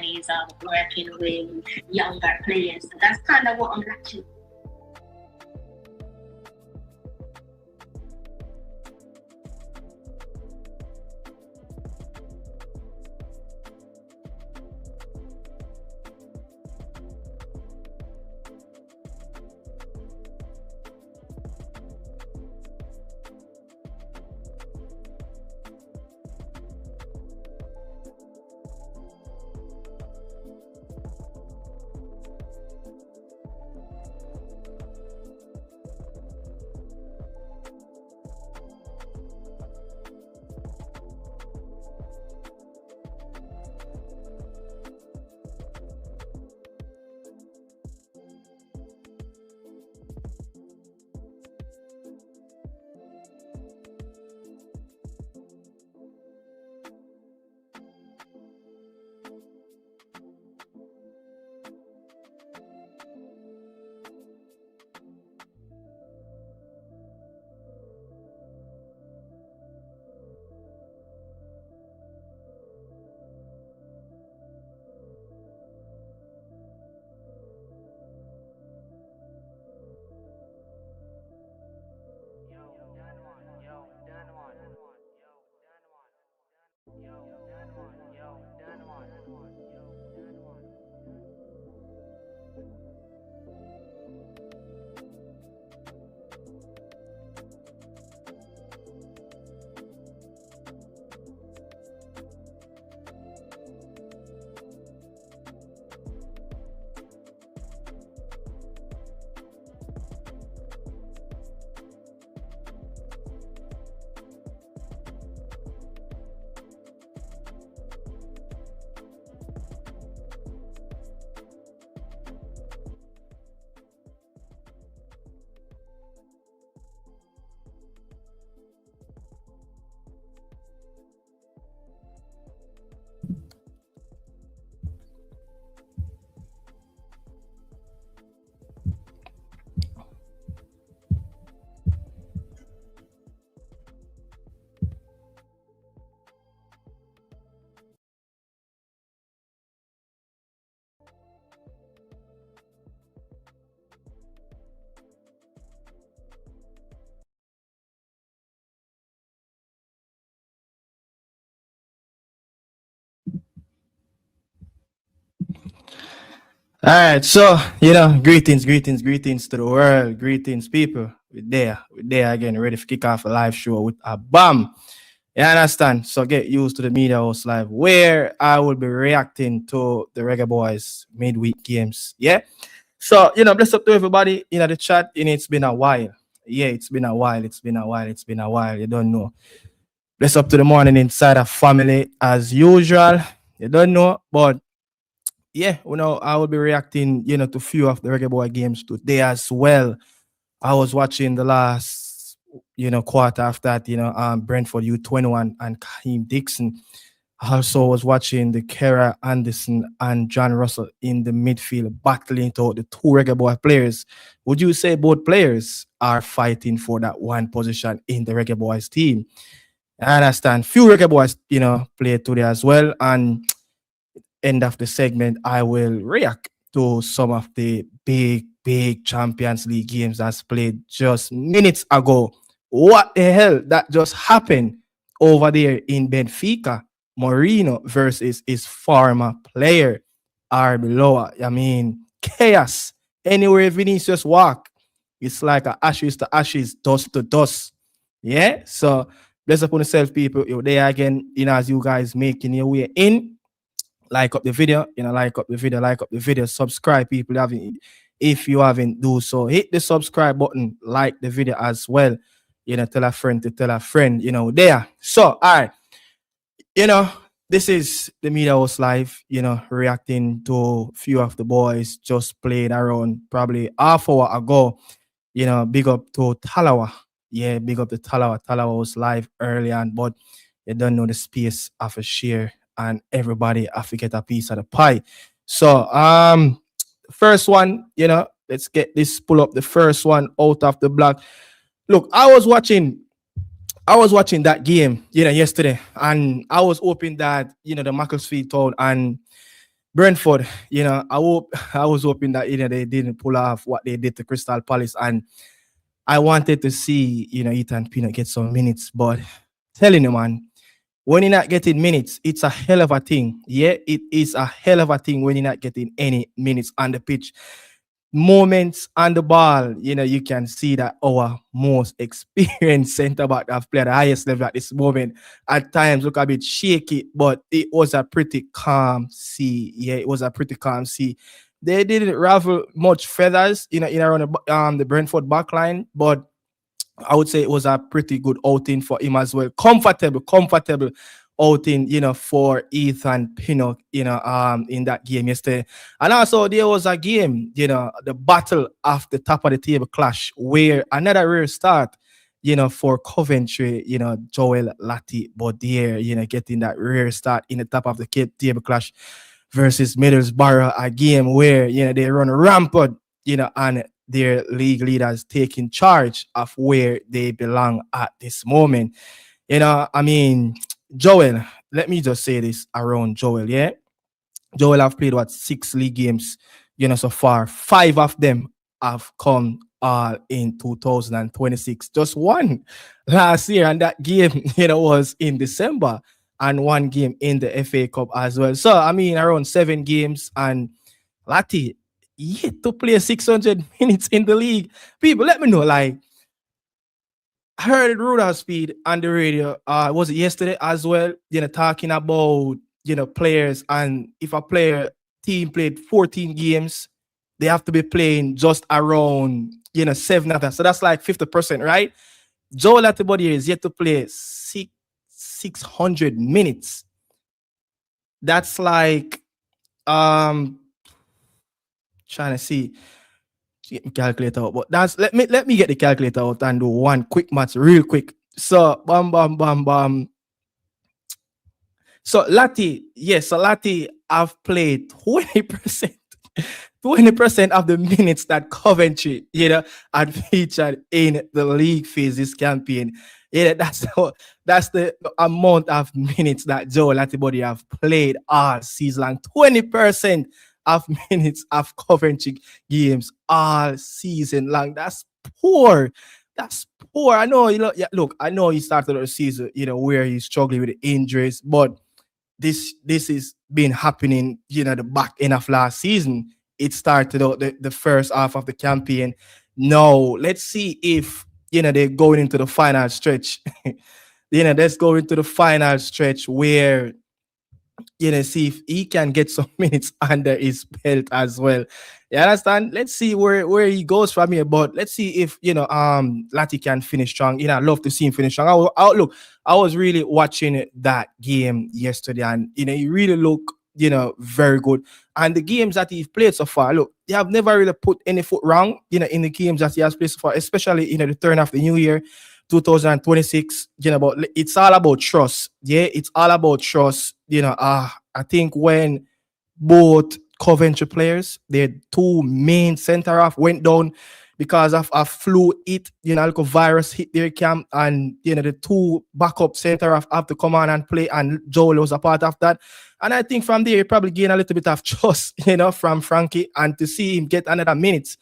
and he's working with younger players. So that's kind of what I'm latching. All right, so greetings to the world, greetings, people. We're there again, ready to kick off a live show with a bam. You understand? So get used to the Media House Live, where I will be reacting to the Reggae Boyz midweek games. Yeah. So bless up to everybody in the chat. It's been a while. Yeah, it's been a while. You don't know. Bless up to the Morning Insider family as usual. You don't know, but yeah, I will be reacting, to a few of the Reggae Boy games today as well. I was watching the last, quarter after that, Brentford U21 and Kaheem Dixon. I also was watching the Kera Anderson and John Russell in the midfield battling to the two Reggae Boy players. Would you say both players are fighting for that one position in the Reggae Boys team? I understand. Few Reggae Boys, played today as well. And end of the segment, I will react to some of the big Champions League games that's played just minutes ago. What the hell that just happened over there in Benfica? Mourinho versus his former player, Arbeloa. I mean, chaos. Anywhere Vinicius walk, it's like a ashes to ashes, dust to dust. Yeah, so bless upon yourself, people. You're there again, as you guys making your way in. Like up the video, like up the video, subscribe, people. If you haven't do so, hit the subscribe button, like the video as well. Tell a friend to tell a friend, there. So, all right. This is the Media House Live, reacting to a few of the boys just played around probably half hour ago. Big up to Talawa. Yeah, big up to Talawa. Talawa was live early on, but you don't know the space of a share. And everybody have to get a piece of the pie. So first one, let's get this, pull up the first one out of the block. Look, I was watching that game, yesterday, and I was hoping that the Macclesfield Town and Brentford, I was hoping that they didn't pull off what they did to Crystal Palace, and I wanted to see Ethan Pinnock get some minutes, but telling you, man, when you're not getting minutes, it's a hell of a thing. Yeah, it is a hell of a thing when you're not getting any minutes on the pitch. Moments on the ball, you can see that our most experienced centre back have played at the highest level at this moment. At times look a bit shaky, but it was a pretty calm sea. Yeah, it was a pretty calm sea. They didn't ravel much feathers, in around the Brentford backline, but I would say it was a pretty good outing for him as well. Comfortable outing, for Ethan Pinnock, in that game yesterday. And also there was a game, the battle of the top of the table clash, where another rare start, for Coventry, Joel Lati Bodier, getting that rare start in the top of the table clash versus Middlesbrough, a game where, they run rampant, and their league leaders taking charge of where they belong at this moment. I mean, Joel, let me just say this around Joel, yeah? Joel have played 6 league games, so far. 5 of them have come all in 2026. Just one last year, and that game, was in December, and one game in the FA Cup as well. So, I mean, around 7 games, and Lati yet to play 600 minutes in the league. People, let me know, like, I heard Rudolph Speed on the radio, was it yesterday as well, talking about, players, and if a player team played 14 games, they have to be playing just around, 7 of that. So that's like 50%, right? Joe Latibody is yet to play 600 minutes. That's like, trying to see, get my calculator out, but that's let me get the calculator out and do one quick math real quick. So bam. So Lati, yes, so Lati have played 20%. 20% of the minutes that Coventry, had featured in the league phase this campaign. That's the amount of minutes that Joe Latibody have played all season long. 20% of minutes of Coventry games all season long. That's poor. That's poor. I know, look, I know he started the season, where he's struggling with the injuries, but this is been happening, the back end of last season. It started out the first half of the campaign. Now, let's see if, they're going into the final stretch. Let's go into the final stretch where, see if he can get some minutes under his belt as well. You understand? Let's see where he goes from here. But let's see if, Lati can finish strong. I'd love to see him finish strong. Look, I was really watching that game yesterday, and, he really looked, very good. And the games that he's played so far, look, they have never really put any foot wrong, in the games that he has played so far, especially, the turn of the new year, 2026, but it's all about trust. Yeah, it's all about trust. I think when both Coventry players, their 2 main centre half went down because of a flu hit, like a virus hit their camp, and the 2 backup centre half have to come on and play, and Joel was a part of that. And I think from there he probably gained a little bit of trust, from Frankie, and to see him get another minutes,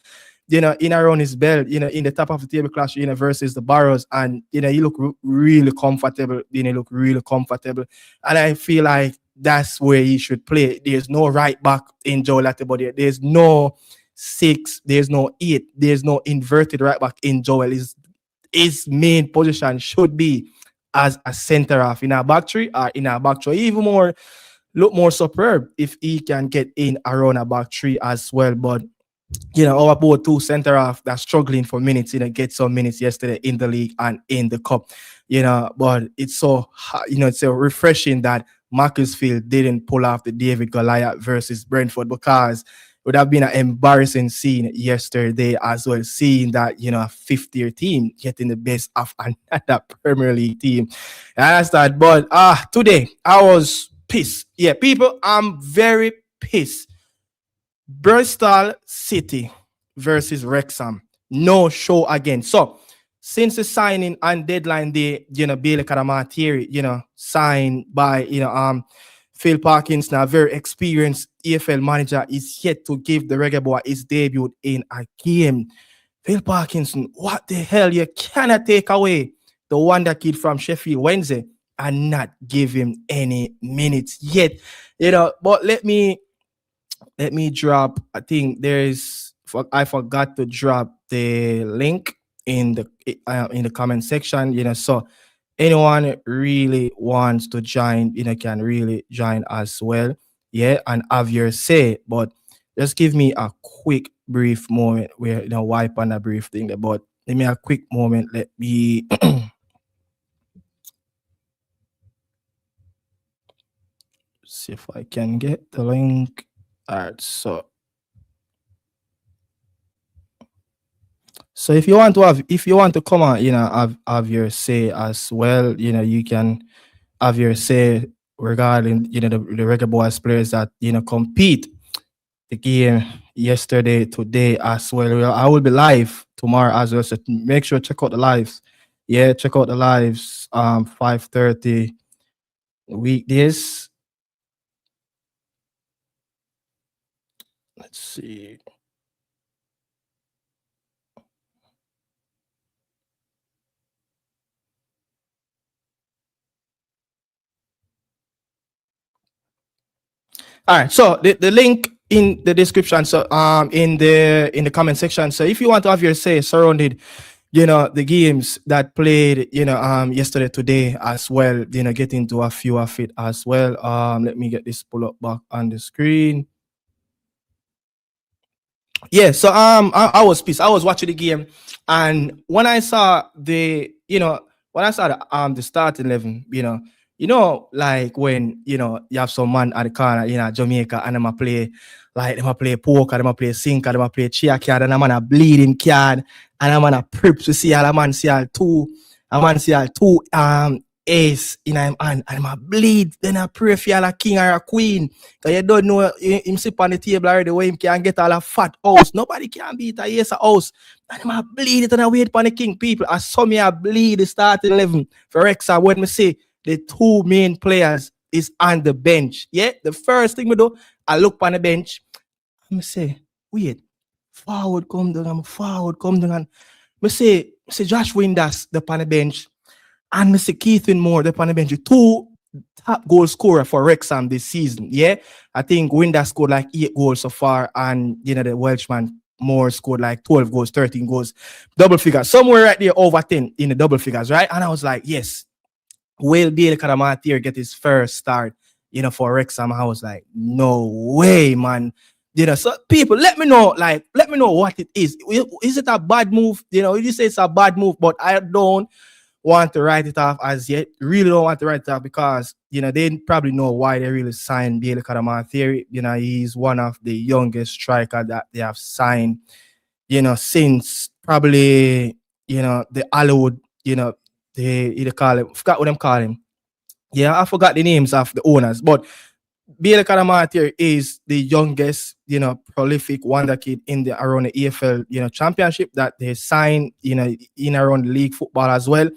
in around his belt, in the top of the table clash, versus the Barrows, and he look really comfortable. He look really comfortable, and I feel like that's where he should play. There's no right back in Joe Latibody. There's no 6. There's no 8. There's no inverted right back in Joel. His main position should be as a centre half in our back three, or in our back three. Even more, look more superb if he can get in around a back three as well. But our both 2 centre half that's struggling for minutes, get some minutes yesterday in the league and in the cup, but it's so, it's so refreshing that Mansfield didn't pull off the David Goliath versus Brentford, because it would have been an embarrassing scene yesterday as well, seeing that, a 5th-year team getting the best of another Premier League team. I understand, but today I was pissed. Yeah, people, I'm very pissed. Bristol City versus Wrexham. No show again. So, since the signing and deadline day, Bailey Cadamarteri, signed by, Phil Parkins, now very experienced, EFL manager is yet to give the Reggae Boy his debut in a game. Phil Parkinson, what the hell? You cannot take away the wonder kid from Sheffield Wednesday and not give him any minutes yet. But let me drop. I think I forgot to drop the link in the comment section. So anyone really wants to join, can really join as well. Yeah, and have your say. But just give me a quick brief moment where wipe on a brief thing. But give me a quick moment. Let me see if I can get the link. All right, so if you want to come on, have your say as well. You can have your say regarding the Reggae Boys players that compete the game yesterday, today as well. I will be live tomorrow as well, so make sure check out the lives. Yeah, check out the lives. 5:30 weekdays. Let's see. All right, so the link in the description, so in the comment section. So if you want to have your say surrounded, the games that played, yesterday, today as well, get into a few of it as well. Let me get this pull up back on the screen. Yeah, so I was pissed. I was watching the game, and when I saw the start 11, like when you have some man at the corner, Jamaica, and them play poker, them play sinker, them play cheer card, and I'm on a bleeding card, and I'm on a prep to see all a man see all two ace in him hand, and I bleed. Then I pray for a king or a queen. Because you don't know him sit on the table already where him can get all a fat house. Nobody can beat a ace house. And I bleed it and I wait for the king people. I saw me I bleed the starting 11 for Wrexham when me say the two main players is on the bench. Yeah, the first thing we do, I look on the bench and I say, wait, forward come down, and I say Josh Windass on the bench. And Mr. Keithan Moore, the on the bench, 2 top goal scorer for Wrexham this season. Yeah, I think Windass scored like 8 goals so far, and the Welshman Moore scored like 12 goals, 13 goals, double figures, somewhere right there over 10 in the double figures, right? And I was like, yes, will Bill Cadamarteri get his first start, for Wrexham? I was like, no way, man. So people, let me know what it is. Is it a bad move? You say it's a bad move, but I don't want to write it off as yet. Really don't want to write it off because they probably know why they really signed Bailey Cadamarteri. He's one of the youngest striker that they have signed, since probably the Hollywood, they call him, forgot what them call him. Yeah, I forgot the names of the owners, but Bailey Cadamarteri is the youngest, prolific wonder kid around the EFL, championship that they signed, in around the league football as well.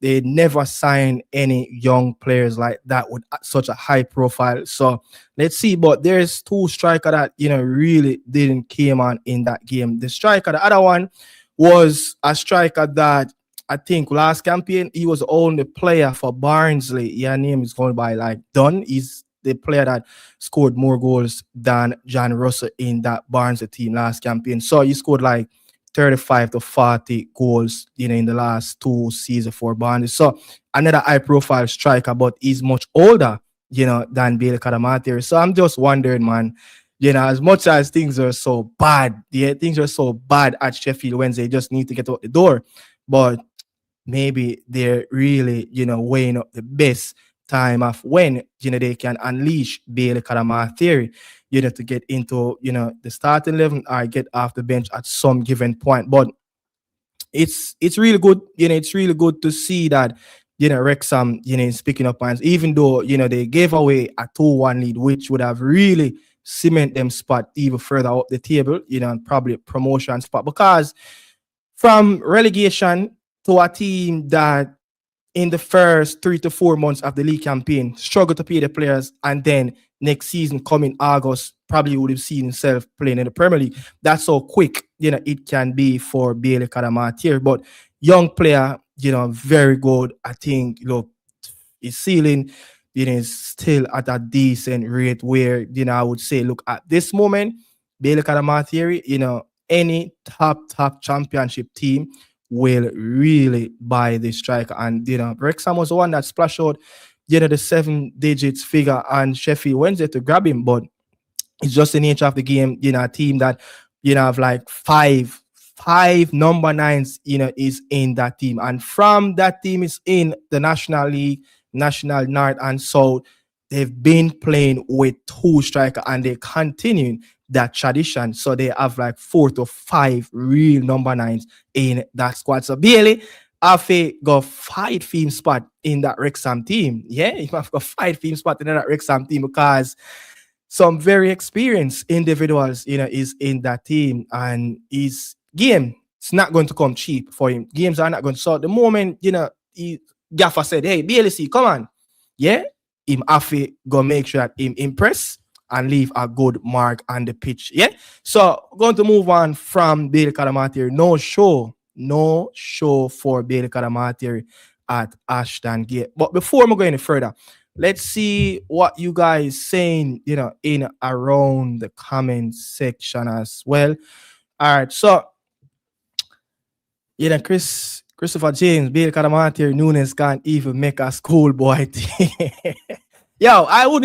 They never signed any young players like that with such a high profile. So let's see. But there's 2 strikers that, really didn't came on in that game. The other one was a striker that I think last campaign, he was only player for Barnsley. Your name is going by like Dunn. He's the player that scored more goals than John Russell in that Barnsley team last campaign. So he scored like 35 to 40 goals, in the last 2 seasons for Barnsley. So another high-profile striker, but he's much older, than Bailey Cadamarteri. So I'm just wondering, man, as much as things are so bad, things are so bad at Sheffield Wednesday, just need to get out the door. But maybe they're really, weighing up the best time of when, they can unleash Bailey Cadamarteri, to get into, the starting 11 or get off the bench at some given point. But it's really good, it's really good to see that, Wrexham, is picking up points, even though, they gave away a 2-1 lead, which would have really cement them spot even further up the table, and probably promotion spot. Because from relegation to a team that in the first 3 to 4 months of the league campaign struggle to pay the players, and then next season coming August, probably would have seen himself playing in the Premier League. That's how quick, it can be for Bailey Cadamarteri. But young player, very good. I think, his ceiling, is still at a decent rate where, I would say, look, at this moment, Bailey Cadamarteri, any top championship team will really buy this striker. And, Wrexham was the one that splashed out, the 7 digits figure on Sheffield Wednesday to grab him. But it's just the nature of the game, a team that, have like five number 9s, is in that team. And from that team is in the National League, National North and South. They've been playing with 2 strikers and they're continuing that tradition. So they have like 4 to 5 real number 9s in that squad. So Bailey Afe got 5 theme spot in that Wrexham team. Yeah, he have got 5 theme spot in that Wrexham team because some very experienced individuals, is in that team, and his game, it's not going to come cheap for him. Games are not going to sort. The moment, Gaffer said, hey, BLC, come on. Yeah, him Afe go make sure that him impress and leave a good mark on the pitch. Yeah, so going to move on from Bailey Cadamarteri. No show for Bailey Cadamarteri at Ashton Gate. But before we go any further, let's see what you guys saying, in around the comment section as well. All right, so Christopher James, Bailey Cadamarteri, Nunes can't even make a schoolboy team. Yo, I would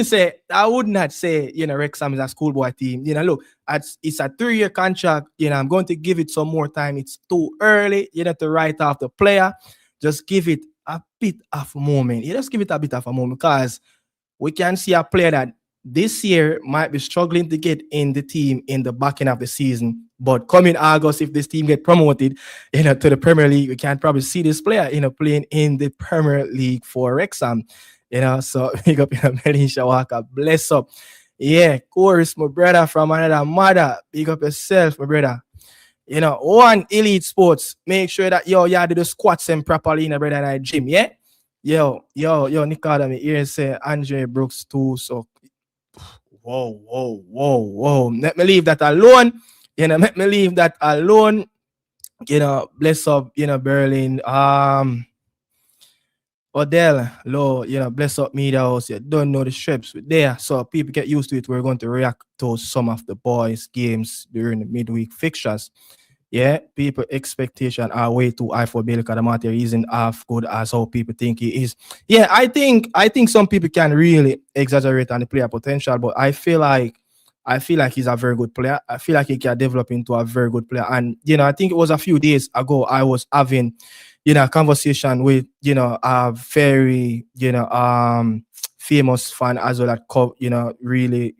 not say, Wrexham is a schoolboy team. Look, it's a 3-year contract. I'm going to give it some more time. It's too early, to write off the player. Just give it a bit of a moment. Just give it a bit of a moment because we can see a player that this year might be struggling to get in the team in the back end of the season. But coming August, if this team get promoted, to the Premier League, we can probably see this player, playing in the Premier League for Wrexham. So big up, Melisha Walker, bless up. Yeah, Chorus, my brother from another mother. Big up yourself, my brother. One Elite Sports. Make sure that you do the squats and properly in a brother in the gym. Yeah. Yo, Nicola, me here say Andre Brooks too. So, whoa. Let me leave that alone. Let me leave that alone. Bless up, Berlin. Odell, low, bless up media house. You don't know the strips with there. So people get used to it. We're going to react to some of the boys' games during the midweek fixtures. Yeah, people expectation are way too high for Bailey Cadamarteri. He isn't half good as how people think he is. Yeah, I think some people can really exaggerate on the player potential, but I feel like he's a very good player. I feel like he can develop into a very good player. And I think it was a few days ago I was having a conversation with a very famous fan as well that really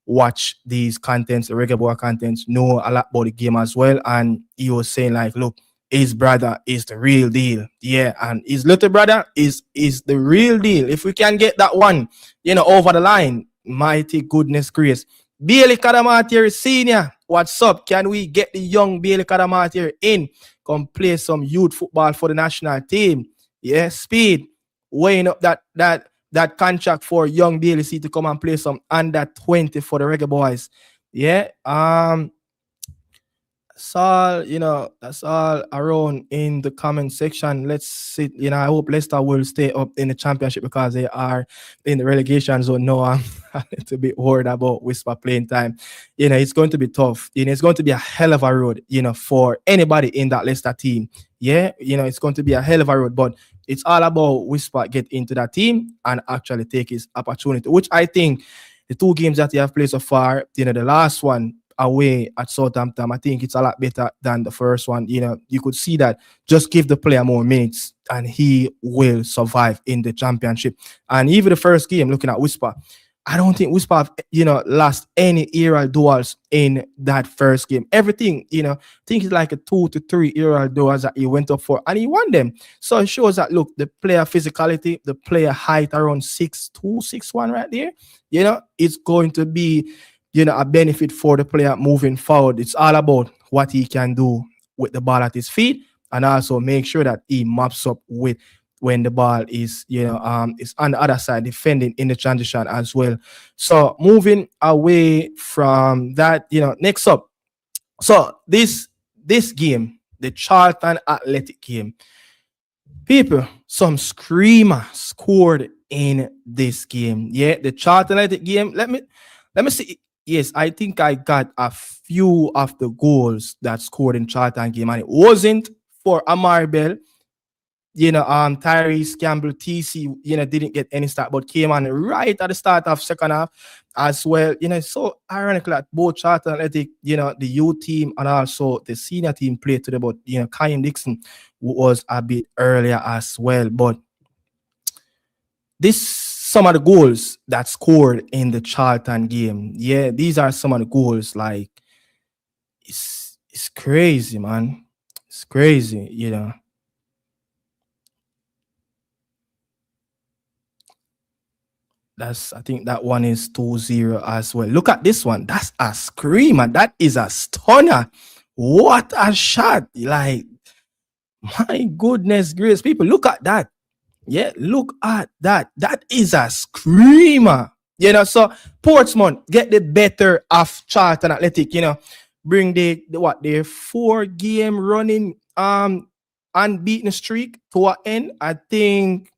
watch these contents, the Reggae Boy contents, know a lot about the game as well. And he was saying like, look, his brother is the real deal. Yeah, and his little brother is the real deal. If we can get that one, over the line, mighty goodness grace. Bailey Cadamarteri Senior, what's up? Can we get the young Bailey Cadamarteri in? Come play some youth football for the national team. Yeah, speed. Weighing up that contract for young Bailey C to come and play some under 20 for the Reggae Boyz. Yeah. That's all around in the comment section. Let's see. I hope Leicester will stay up in the championship because they are in the relegation zone. No, I'm a little bit worried about Whisper playing time. It's going to be tough. It's going to be a hell of a road, for anybody in that Leicester team. Yeah, it's going to be a hell of a road, but it's all about Whisper get into that team and actually take his opportunity, which I think the 2 games that he have played so far, the last one away at Southampton, I think it's a lot better than the first one. You could see that. Just give the player more minutes and he will survive in the championship. And even the first game, looking at Whisper, I don't think Whisper have, lost any aerial duels in that first game. Everything, I think it's like a 2 to 3 aerial duels that he went up for and he won them. So it shows that, look, the player physicality, the player height around 6'2", 6'1" right there, it's going to be, a benefit for the player moving forward. It's all about what he can do with the ball at his feet and also make sure that he maps up with when the ball is, is on the other side defending in the transition as well. So moving away from that, next up. So this game, the Charlton Athletic game, people, some screamer scored in this game. Yeah, the Charlton Athletic game. Let me see. Yes, I think I got a few of the goals that scored in Charlton game, and it wasn't for Amari Bell. Tyrese Campbell TC, didn't get any start, but came on right at the start of second half as well. It's so ironical that both Charlton Athletic, the youth team and also the senior team played today, but Kyan Dixon was a bit earlier as well. But some of the goals that scored in the Charlton game. Yeah, these are some of the goals. Like, it's crazy, man. It's crazy, I think that one is 2-0 as well. Look at this one. That's a screamer. That is a stunner. What a shot. Like, my goodness gracious, people, look at that. Yeah, look at that. That is a screamer. So Portsmouth get the better of Charlton Athletic, bring the 4-game running unbeaten streak to an end. I think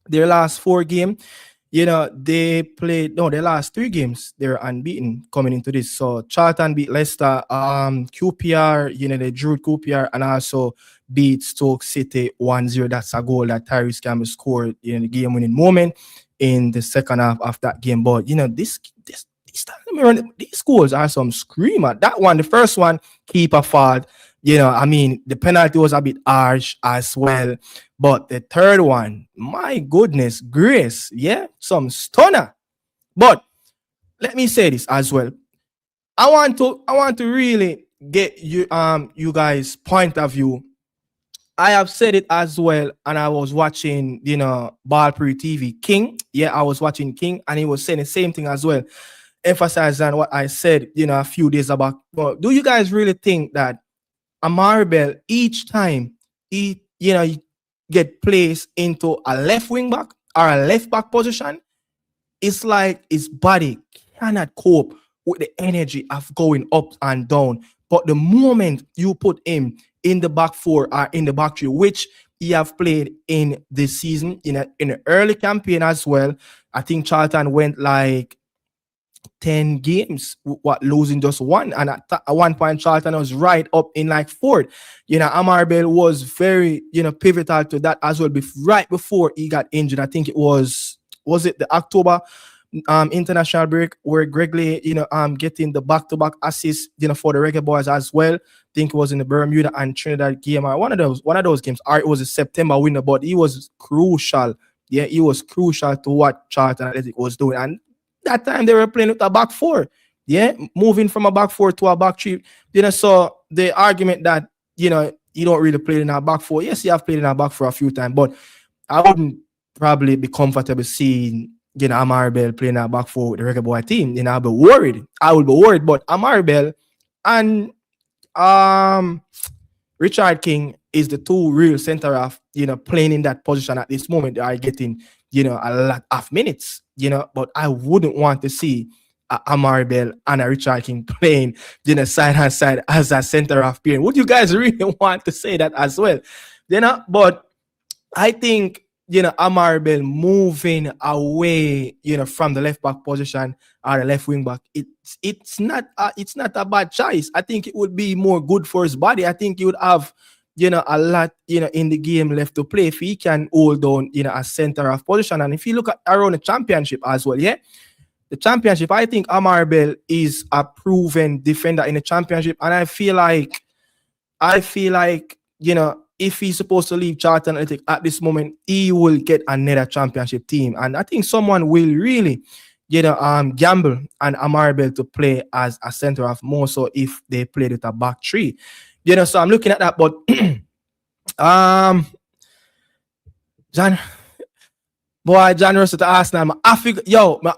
their last 4 games, they played their last 3 games, they're unbeaten coming into this. So Charlton beat Leicester, QPR, they drew QPR, and also beat Stoke City 1-0. That's a goal that Tyrese Campbell scored in the game-winning moment in the second half of that game. But these goals are some screamer. That one, the first one, keeper fault. The penalty was a bit harsh as well. But the third one, my goodness grace, yeah, some stunner. But let me say this as well. I want to really get you guys' point of view. I have said it as well, and I was watching, Ballpree TV, King. Yeah, I was watching King, and he was saying the same thing as well, emphasizing what I said, a few days about. Well, do you guys really think that Amari Bell, each time he get placed into a left wing back or a left back position, it's like his body cannot cope with the energy of going up and down? But the moment you put him in the back 4 or in the back 3, which he have played in this season in an early campaign as well, I think Charlton went like 10 games, losing just 1, and at one point Charlton was right up in like 4th. Amari Bell was very pivotal to that as well. Right before he got injured, I think it was it the October international break where Greg Lee getting the back-to-back assists for the Reggae Boyz as well. I think it was in the Bermuda and Trinidad game, or one of those games, or it was a September winner, but he was crucial. Yeah, he was crucial to what Charlton Athletic was doing. And that time they were playing with a back 4. Yeah, moving from a back 4 to a back 3. So the argument that you don't really play in a back 4. Yes, you have played in a back 4 a few times, but I wouldn't probably be comfortable seeing Amari Bell playing a back 4 with the Reggae Boyz team. I'll be worried. I would be worried. But Amari Bell and Richard King is the 2 real center half, playing in that position at this moment. They are getting a lot of minutes. But I wouldn't want to see Amari Bell and a Richard King playing, side by side as a center half pairing. Would you guys really want to say that as well? But I think Amari Bell moving away, from the left back position or the left wing back, it's not a bad choice. I think it would be more good for his body. I think he would have a lot in the game left to play if he can hold on a center of position. And if you look at around the championship as well, yeah, the championship, I think Amari Bell is a proven defender in the championship, and I feel like if he's supposed to leave Charlton Athletic at this moment, he will get another championship team. And I think someone will really, gamble on Amari Bell to play as a center half, more so if they played with a back 3. So I'm looking at that. But John Russell to Arsenal, my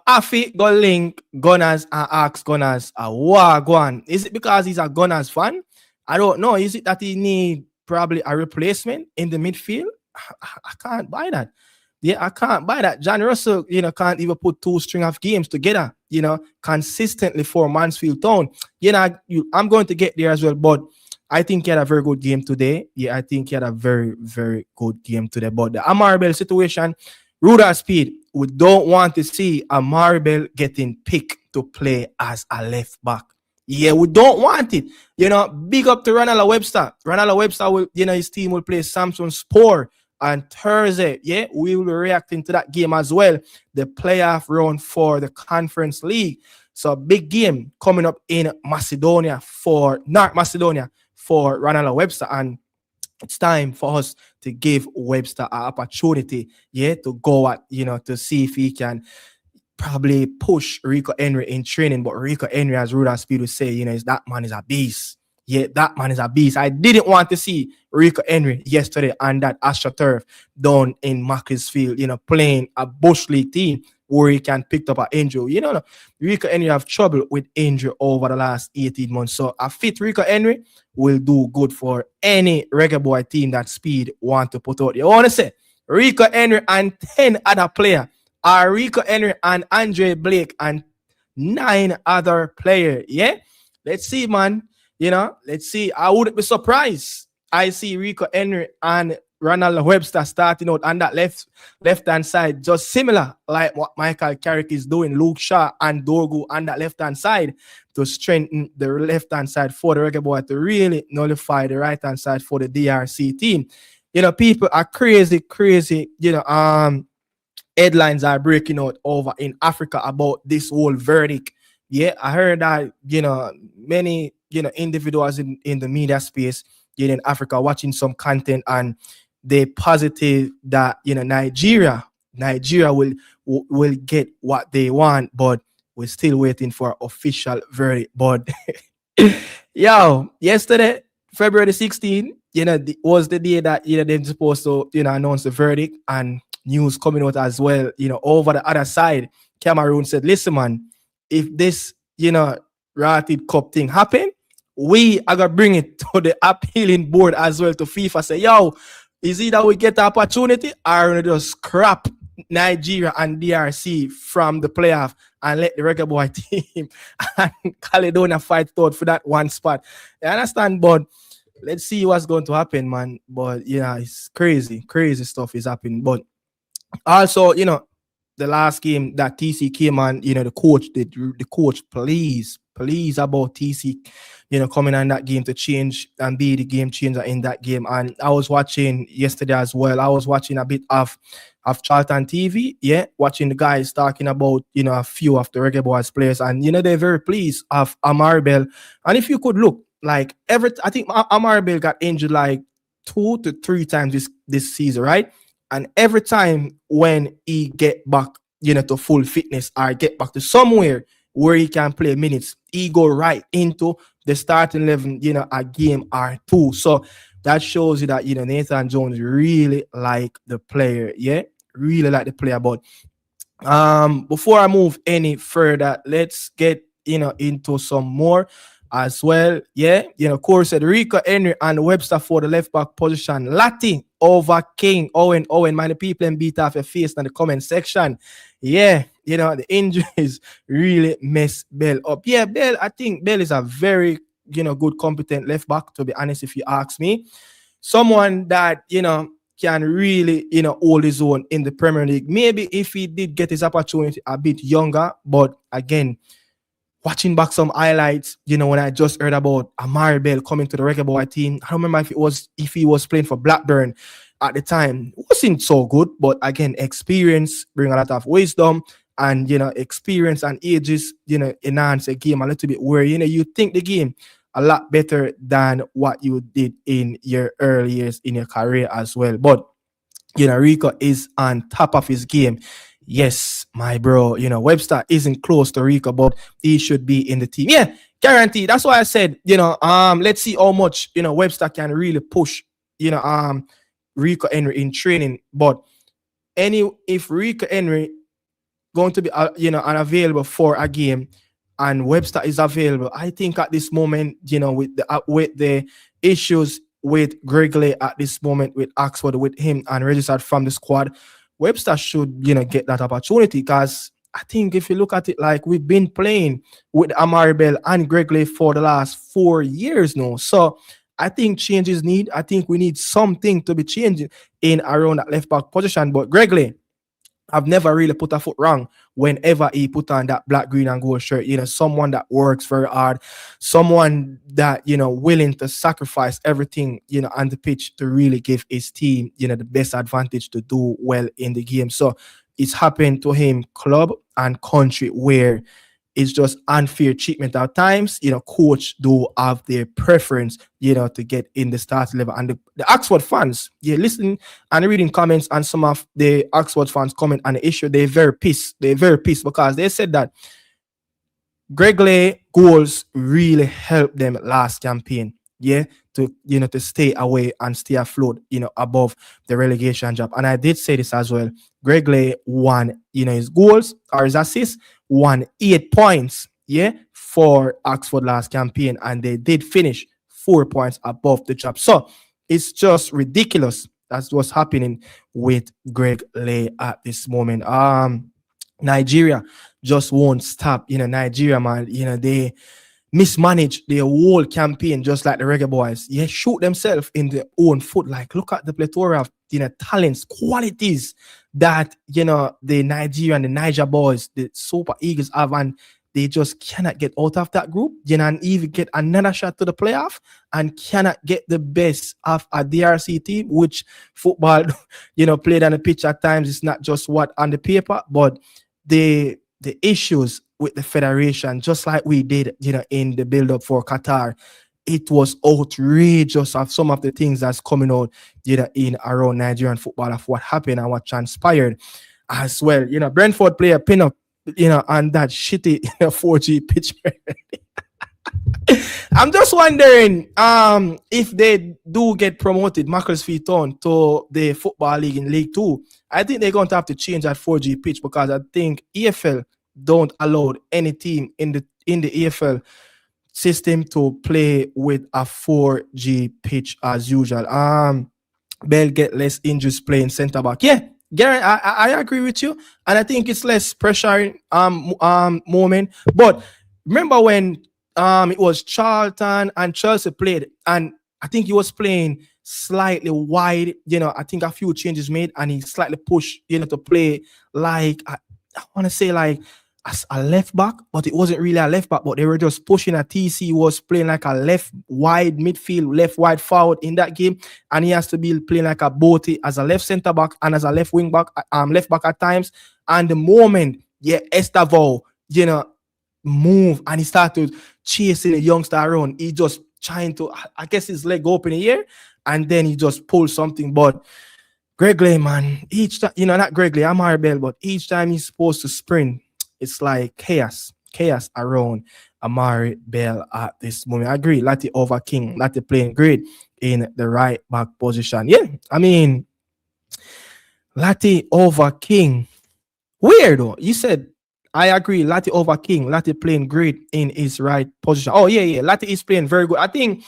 Afi go link Gunners and ask Gunners, go on. Is it because he's a Gunners fan? I don't know. Is it that he need probably a replacement in the midfield? I can't buy that. Yeah, I can't buy that. John Russell, can't even put two string of games together, consistently for Mansfield Town. I'm going to get there as well, but I think he had a very good game today. Yeah, I think he had a very, very good game today. But the Amarbel situation, Ruda Speed, we don't want to see Amarbel getting picked to play as a left back. Yeah, we don't want it. Big up to Ronald Webster. Ronald Webster will, his team will play Samson Spore on Thursday. Yeah, we will be reacting to that game as well. The playoff round for the Conference League. So a big game coming up in Macedonia for North Macedonia for Ronald Webster, and it's time for us to give Webster an opportunity, to go at, to see if he can probably push Rico Henry in training. But Rico Henry, as Ruda Speed would say, that man is a beast. Yeah, that man is a beast. I didn't want to see Rico Henry yesterday on that AstroTurf down in Macclesfield, playing a Bush League team where he can pick up an injury. Rico Henry have trouble with injury over the last 18 months. So a fit Rico Henry will do good for any Reggae Boy team that Speed want to put out. You want to say Rico Henry and 10 other players are Rico Henry and Andre Blake and 9 other players. Yeah, let's see, man. Let's see. I wouldn't be surprised. I see Rico Henry and Ronald Webster starting out on that left-hand side, just similar like what Michael Carrick is doing, Luke Shaw and Dorgu on that left-hand side to strengthen the left-hand side for the Reggae Boy to really nullify the right-hand side for the DRC team. People are crazy, headlines are breaking out over in Africa about this whole verdict. Yeah, I heard that, many, individuals in the media space, in Africa watching some content, and they positive that, Nigeria will get what they want, but we're still waiting for official verdict. But yesterday, February 16th, was the day that, they're supposed to, announce the verdict, and news coming out as well, over the other side. Cameroon said, listen, man, if this, Rotted Cup thing happen, we are going to bring it to the appealing board as well, to FIFA. Say, is it that we get the opportunity, or we just scrap Nigeria and DRC from the playoff and let the Reggae Boy team and Caledonia fight out for that one spot? You understand? But let's see what's going to happen, man. But, it's crazy stuff is happening. But also, the last game that TC came on, the coach, please about TC, coming on that game to change and be the game changer in that game. And I was watching yesterday as well. I was watching a bit of Charlton TV, watching the guys talking about, a few of the Reggae Boys players, and, they're very pleased of Amarbel. And if you could look, like, I think Amarbel got injured like 2 to 3 times this season, right? And every time when he get back, to full fitness, or get back to somewhere where he can play minutes, he go right into the starting 11, a game or 2. So that shows you that, Nathan Jones really like the player. Yeah, really like the player. But before I move any further, let's get, into some more as well. Yeah, Corey said Rico Henry and Webster for the left back position. Lati over King. Owen, man, the people and beat off your face in the comment section. Yeah, the injuries really mess Bell up. Yeah, Bell, I think Bell is a very, good, competent left back, to be honest, if you ask me. Someone that, can really, hold his own in the Premier League. Maybe if he did get his opportunity a bit younger, but again, watching back some highlights, when I just heard about Amarbel coming to the Reggae Boy team, I don't remember if he was playing for Blackburn at the time. It wasn't so good, but again, experience bring a lot of wisdom, and experience and ages, enhance a game a little bit, where you think the game a lot better than what you did in your early years in your career as well. But Rico is on top of his game. Yes, my bro, Webster isn't close to Rico, but he should be in the team. Yeah, guaranteed. That's why I said, let's see how much, Webster can really push, Rico Henry in training. But if Rico Henry going to be, unavailable for a game, and Webster is available, I think at this moment, with the issues with Gregley at this moment with Oxford, with him and registered from the squad, Webster should, get that opportunity, because I think if you look at it, like, we've been playing with Amari Bell and Gregley for the last 4 years now. So I think changes need. I think we need something to be changing in around that left back position. But Gregley, I've never really put a foot wrong whenever he put on that black, green, and gold shirt. Someone that works very hard, someone that, willing to sacrifice everything, on the pitch to really give his team, the best advantage to do well in the game. So it's happened to him, club and country, where it's just unfair treatment at times. Coach do have their preference, to get in the start level. And the Oxford fans, listening and reading comments, and some of the Oxford fans comment on the issue, they're very pissed. They're very pissed because they said that Gregley goals really helped them last campaign. To stay away and stay afloat, above the relegation job. And I did say this as well. Gregley won, his goals or his assists, won 8 points, for Oxford last campaign, and they did finish 4 points above the job. So it's just ridiculous. That's what's happening with Gregley at this moment. Nigeria just won't stop. Nigeria, man, they mismanage their whole campaign, just like the Reggae Boyz. Shoot themselves in their own foot. Like, look at the plethora of talents, qualities that the Nigeria and the Niger boys, the Super Eagles have, and they just cannot get out of that group, and even get another shot to the playoff, and cannot get the best of a DRC team, which football, played on the pitch at times. It's not just what on the paper, but the issues with the federation, just like we did, in the build-up for Qatar. It was outrageous of some of the things that's coming out, in around Nigerian football, of what happened and what transpired as well. Brentford play a pin-up, on that shitty 4G pitch. I'm just wondering if they do get promoted, Macclesfield Town, to the Football League in League 2. I think they're going to have to change that 4G pitch, because I think EFL don't allow any team in the EFL system to play with a 4G pitch as usual. Bell get less injuries playing centre back. Yeah, Gary, I agree with you, and I think it's less pressure moment. But remember when it was Charlton and Chelsea played, and I think he was playing slightly wide. I think a few changes made, and he slightly pushed, to play like, I want to say like as a left back, but it wasn't really a left back, but they were just pushing. A TC was playing like a left wide midfield, left wide forward in that game, and he has to be playing like a Botti as a left centre back and as a left wing back, left back at times. And the moment, Estevao, move, and he started chasing the youngster around, he just trying to, I guess, his leg open in the air, and then he just pulled something. But Gregley, man, each time, not Gregley, Amari Bell, but each time he's supposed to sprint, it's like chaos around Amari Bell at this moment. I agree. Lati over King. Lati playing great in the right back position. Yeah, I mean, Lati over King. Weird though. You said, I agree. Lati over King. Lati playing great in his right position. Oh, yeah. Lati is playing very good. I think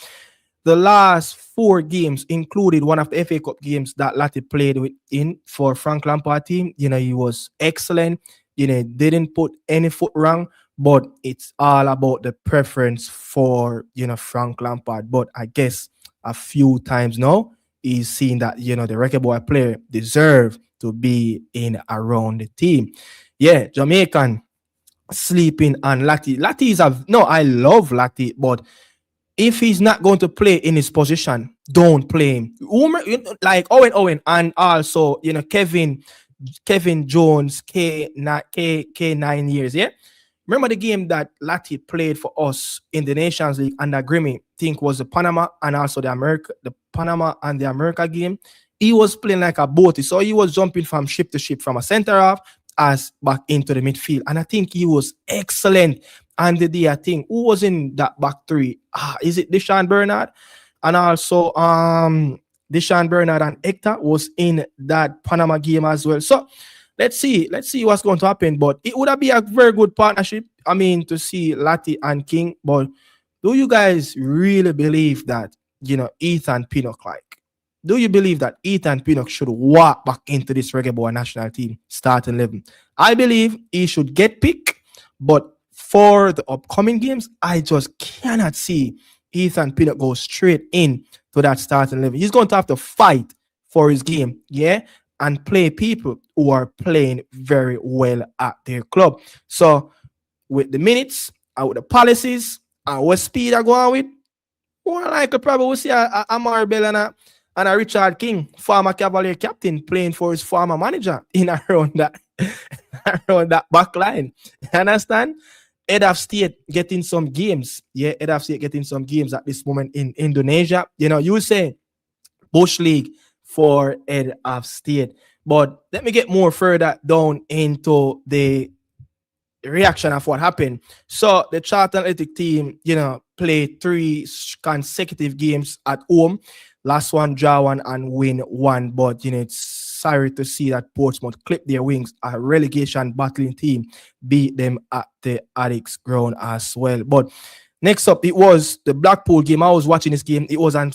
the last 4 games included one of the FA Cup games that Lati played in for Frank Lampard team. He was excellent. Didn't put any foot wrong, but it's all about the preference for, Frank Lampard. But I guess a few times now, he's seen that, the Reggae Boy player deserve to be in around the team. Yeah, Jamaican sleeping on Lati. Lati is I love Lati, but if he's not going to play in his position, don't play him. Like Owen, and also, Kevin Jones, K9 years, yeah? Remember the game that Lati played for us in the Nations League under Grimmy, I think was the Panama and also the Panama and the America game. He was playing like a boaty, so he was jumping from ship to ship, from a center half as back into the midfield. And I think he was excellent. And the day, I think, who was in that back three? Is it Deshaun Bernard? And also Deshaun Bernard and Hector was in that Panama game as well. So let's see what's going to happen. But it would be a very good partnership, to see Lati and King. But do you guys really believe that, Ethan Pinnock like? Do you believe that Ethan Pinnock should walk back into this Reggae Boy national team starting 11? I believe he should get picked, but for the upcoming games, I just cannot see Ethan Pinnock go straight in to that starting 11. He's going to have to fight for his game, yeah, and play people who are playing very well at their club. So with the minutes and with the policies and what speed I go on with, more likely probably we'll see a Maribel and a Richard King, former Cavalier captain, playing for his former manager in around that back line. You understand? Head of State getting some games. Yeah, Head of State getting some games at this moment in Indonesia. You say Bush League for Head of State. But let me get more further down into the reaction of what happened. So the Charlton Athletic team, played 3 consecutive games at home. Last one, draw one and win one. But, it's sorry to see that Portsmouth clipped their wings. A relegation battling team beat them at the Addicts ground as well. But next up, it was the Blackpool game. I was watching this game. It was on,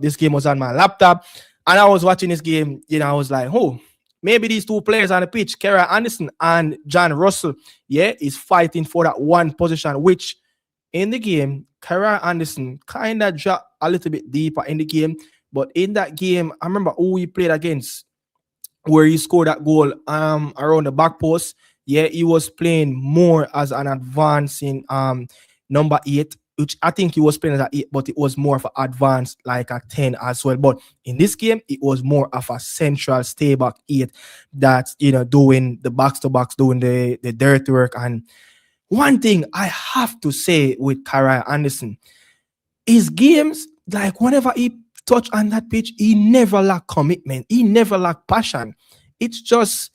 this game was on my laptop. And I was watching this game, I was like, oh, maybe these 2 players on the pitch, Kara Anderson and John Russell, is fighting for that one position, which in the game, Kara Anderson kind of dropped a little bit deeper in the game. But in that game, I remember who he played against, where he scored that goal around the back post. Yeah, he was playing more as an advancing number 8, which I think he was playing as an 8, but it was more of an advanced, like a 10 as well. But in this game, it was more of a central stay back 8 that's, doing the box to box, doing the dirty work. And one thing I have to say with Kara Anderson, his games, like whenever he touch on that pitch, he never lack commitment. He never lack passion. It's just,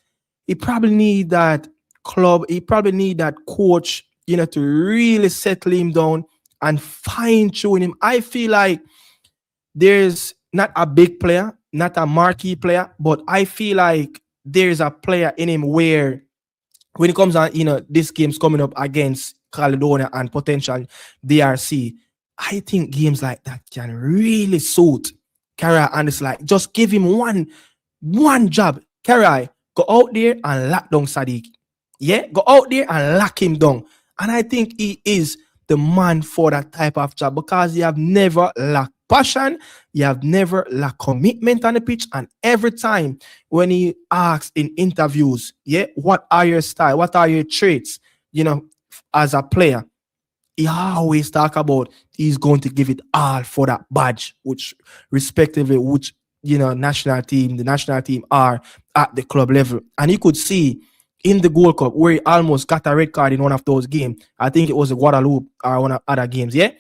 he probably need that club. He probably need that coach, to really settle him down and fine tune him. I feel like there's not a big player, not a marquee player, but I feel like there's a player in him where when it comes on, this game's coming up against Caledonia and potential DRC, I think games like that can really suit Kara Anderson. Like, just give him one job. Kara, go out there and lock down Sadiq. Yeah, go out there and lock him down. And I think he is the man for that type of job because you have never lacked passion, you have never lacked commitment on the pitch, and every time when he asks in interviews, what are your style, what are your traits, as a player, he always talk about he's going to give it all for that badge, which respectively, which the national team are at the club level. And you could see in the Gold Cup where he almost got a red card in one of those games. I think it was the Guadeloupe or one of other games. Yeah,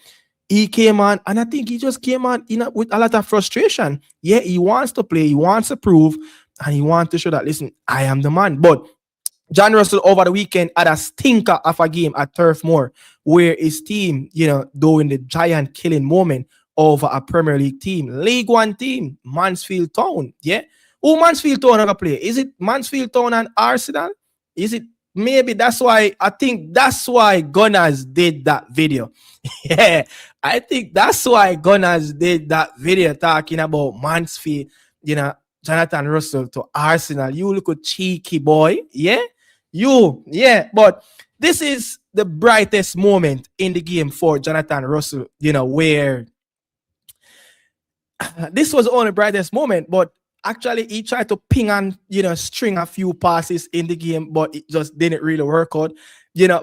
he came on, and I think he just came on with a lot of frustration. Yeah, he wants to play, he wants to prove, and he wants to show that, listen, I am the man. But John Russell over the weekend had a stinker of a game at Turf Moor where his team, doing the giant killing moment over a Premier League team, League One team, Mansfield Town. Yeah, who Mansfield Town are play? Is it Mansfield Town and Arsenal? Is it maybe that's why Gunners did that video? Yeah, I think that's why Gunners did that video talking about Mansfield, Jonathan Russell to Arsenal. You look a cheeky boy, yeah? But this is the brightest moment in the game for Jonathan Russell, where this was the only brightest moment, but actually he tried to ping and string a few passes in the game, but it just didn't really work out.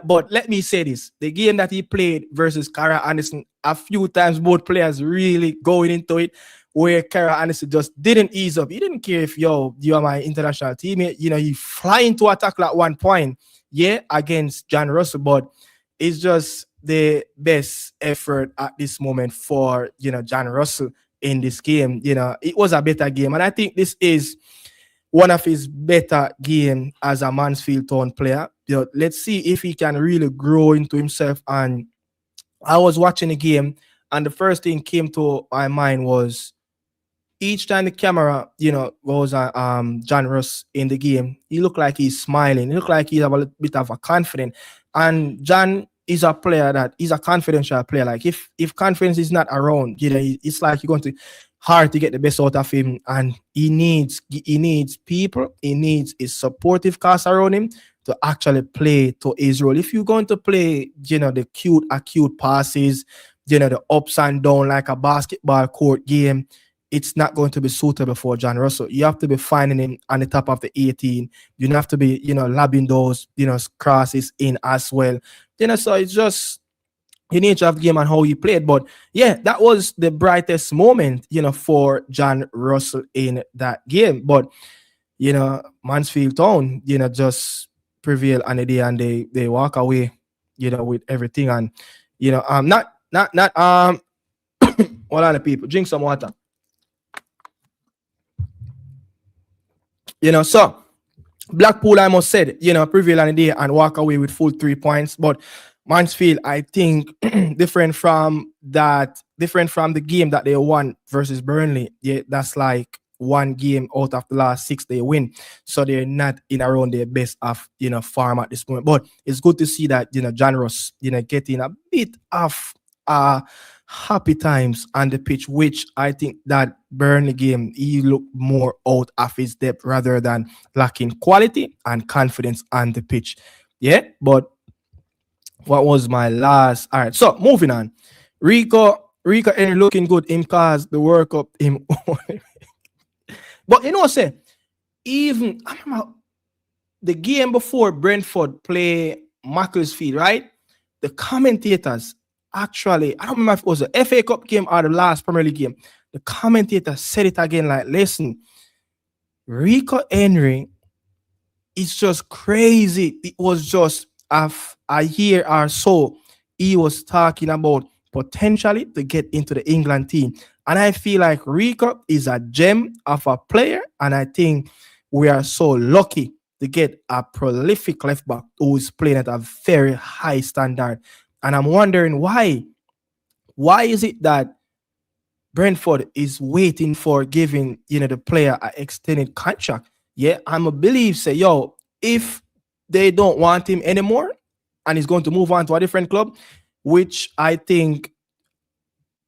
But let me say this, the game that he played versus Kara Anderson, a few times both players really going into it, where Kara Anderson just didn't ease up. He didn't care if you are my international teammate, he flying to attack at one point, against John Russell, but it's just the best effort at this moment for John Russell in this game. It was a better game, and I think this is one of his better game as a Mansfield Town player. Let's see if he can really grow into himself. And I was watching the game, and the first thing came to my mind was each time the camera, goes on John Russ in the game, he looked like he's smiling. He looked like he have a bit of a confidence. And John is a player that is a confidential player. Like if confidence is not around, it's like you're going to hard to get the best out of him, and he needs people, he needs a supportive cast around him to actually play to his role. If you're going to play, the acute passes, the ups and down like a basketball court game, it's not going to be suitable for John Russell. You have to be finding him on the top of the 18. You have to be, lobbing those, crosses in as well. So it's just the nature of the game and how he played. But yeah, that was the brightest moment, for John Russell in that game. But, Mansfield Town, just prevail on the day, and they walk away, with everything. And, not all of the people, drink some water. So Blackpool, I must say, prevail on the day and walk away with full 3 points. But Mansfield, I think, different from the game that they won versus Burnley. Yeah, that's like one game out of the last 6 they win. So they're not in around their best of form at this moment. But it's good to see that John Ross, getting a bit of happy times on the pitch, which I think that Burnley game, he looked more out of his depth rather than lacking quality and confidence on the pitch. Yeah, but what was my last? All right, so moving on. Rico Henry looking good in cause the World Cup him. But say, even I remember the game before Brentford play Macclesfield, right? The commentators actually, I don't remember if it was the FA Cup game or the last Premier League game. The commentator said it again, like, listen, Rico Henry is just crazy. It was just a year or so, he was talking about potentially to get into the England team. And I feel like Rico is a gem of a player. And I think we are so lucky to get a prolific left back who is playing at a very high standard. And I'm wondering why. Why is it that Brentford is waiting for giving, the player an extended contract? Yeah, I'm a believe, say, if they don't want him anymore and he's going to move on to a different club, which I think